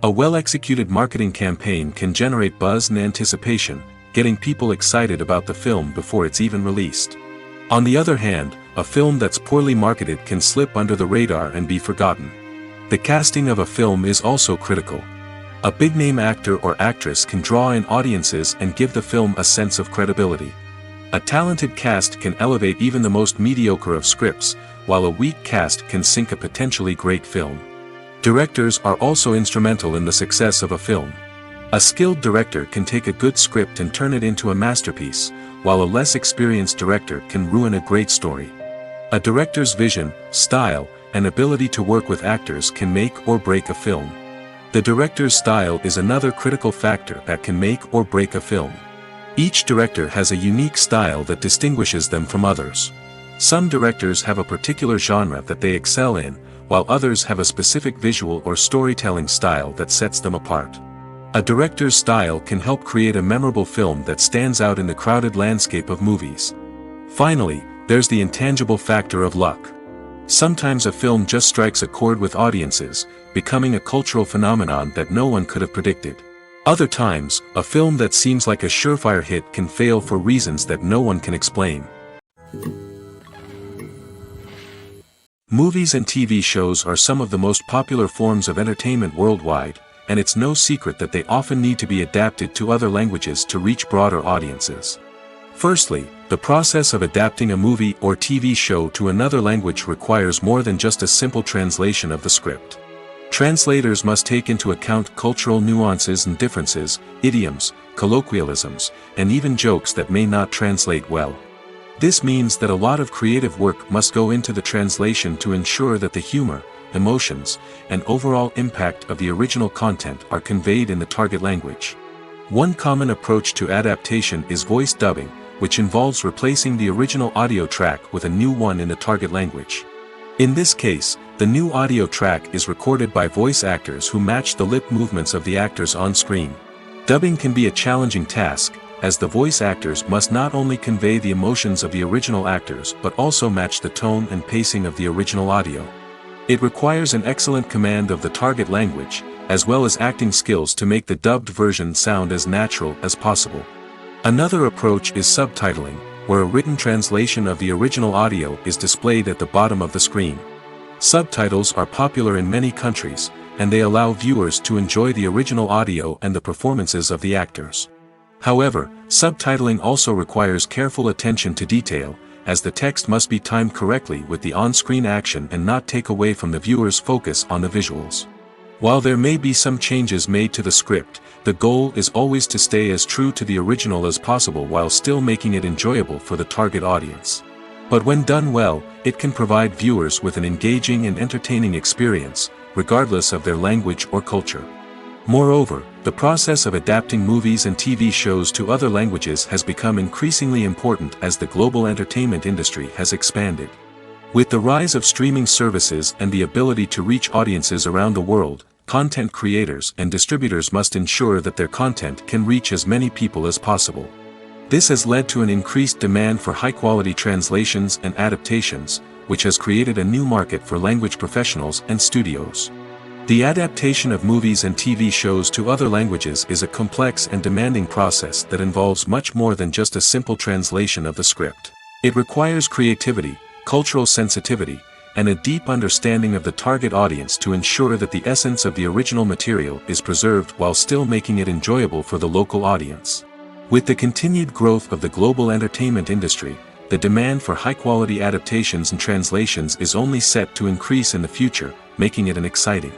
A well-executed marketing campaign can generate buzz and anticipation, getting people excited about the film before it's even released. On the other hand, a film that's poorly marketed can slip under the radar and be forgotten. The casting of a film is also critical. A big-name actor or actress can draw in audiences and give the film a sense of credibility. A talented cast can elevate even the most mediocre of scripts, while a weak cast can sink a potentially great film. Directors are also instrumental in the success of a film. A skilled director can take a good script and turn it into a masterpiece, while a less experienced director can ruin a great story. A director's vision, style, and ability to work with actors can make or break a film. The director's style is another critical factor that can make or break a film. Each director has a unique style that distinguishes them from others. Some directors have a particular genre that they excel in, while others have a specific visual or storytelling style that sets them apart. A director's style can help create a memorable film that stands out in the crowded landscape of movies. Finally, there's the intangible factor of luck. Sometimes a film just strikes a chord with audiences, becoming a cultural phenomenon that no one could have predicted. Other times, a film that seems like a surefire hit can fail for reasons that no one can explain. Movies and TV shows are some of the most popular forms of entertainment worldwide, and it's no secret that they often need to be adapted to other languages to reach broader audiences. Firstly, the process of adapting a movie or TV show to another language requires more than just a simple translation of the script. Translators must take into account cultural nuances and differences, idioms, colloquialisms, and even jokes that may not translate well. This means that a lot of creative work must go into the translation to ensure that the humor, emotions, and overall impact of the original content are conveyed in the target language. One common approach to adaptation is voice dubbing, which involves replacing the original audio track with a new one in the target language. In this case, the new audio track is recorded by voice actors who match the lip movements of the actors on screen. Dubbing can be a challenging task, as the voice actors must not only convey the emotions of the original actors but also match the tone and pacing of the original audio. It requires an excellent command of the target language, as well as acting skills to make the dubbed version sound as natural as possible. Another approach is subtitling, where a written translation of the original audio is displayed at the bottom of the screen. Subtitles are popular in many countries, and they allow viewers to enjoy the original audio and the performances of the actors. However, subtitling also requires careful attention to detail, as the text must be timed correctly with the on-screen action and not take away from the viewer's focus on the visuals. While there may be some changes made to the script, the goal is always to stay as true to the original as possible while still making it enjoyable for the target audience. But when done well, it can provide viewers with an engaging and entertaining experience, regardless of their language or culture. Moreover, the process of adapting movies and TV shows to other languages has become increasingly important as the global entertainment industry has expanded. With the rise of streaming services and the ability to reach audiences around the world, content creators and distributors must ensure that their content can reach as many people as possible. This has led to an increased demand for high-quality translations and adaptations, which has created a new market for language professionals and studios. The adaptation of movies and TV shows to other languages is a complex and demanding process that involves much more than just a simple translation of the script. It requires creativity, cultural sensitivity, and a deep understanding of the target audience to ensure that the essence of the original material is preserved while still making it enjoyable for the local audience. With the continued growth of the global entertainment industry, the demand for high-quality adaptations and translations is only set to increase in the future, making it an exciting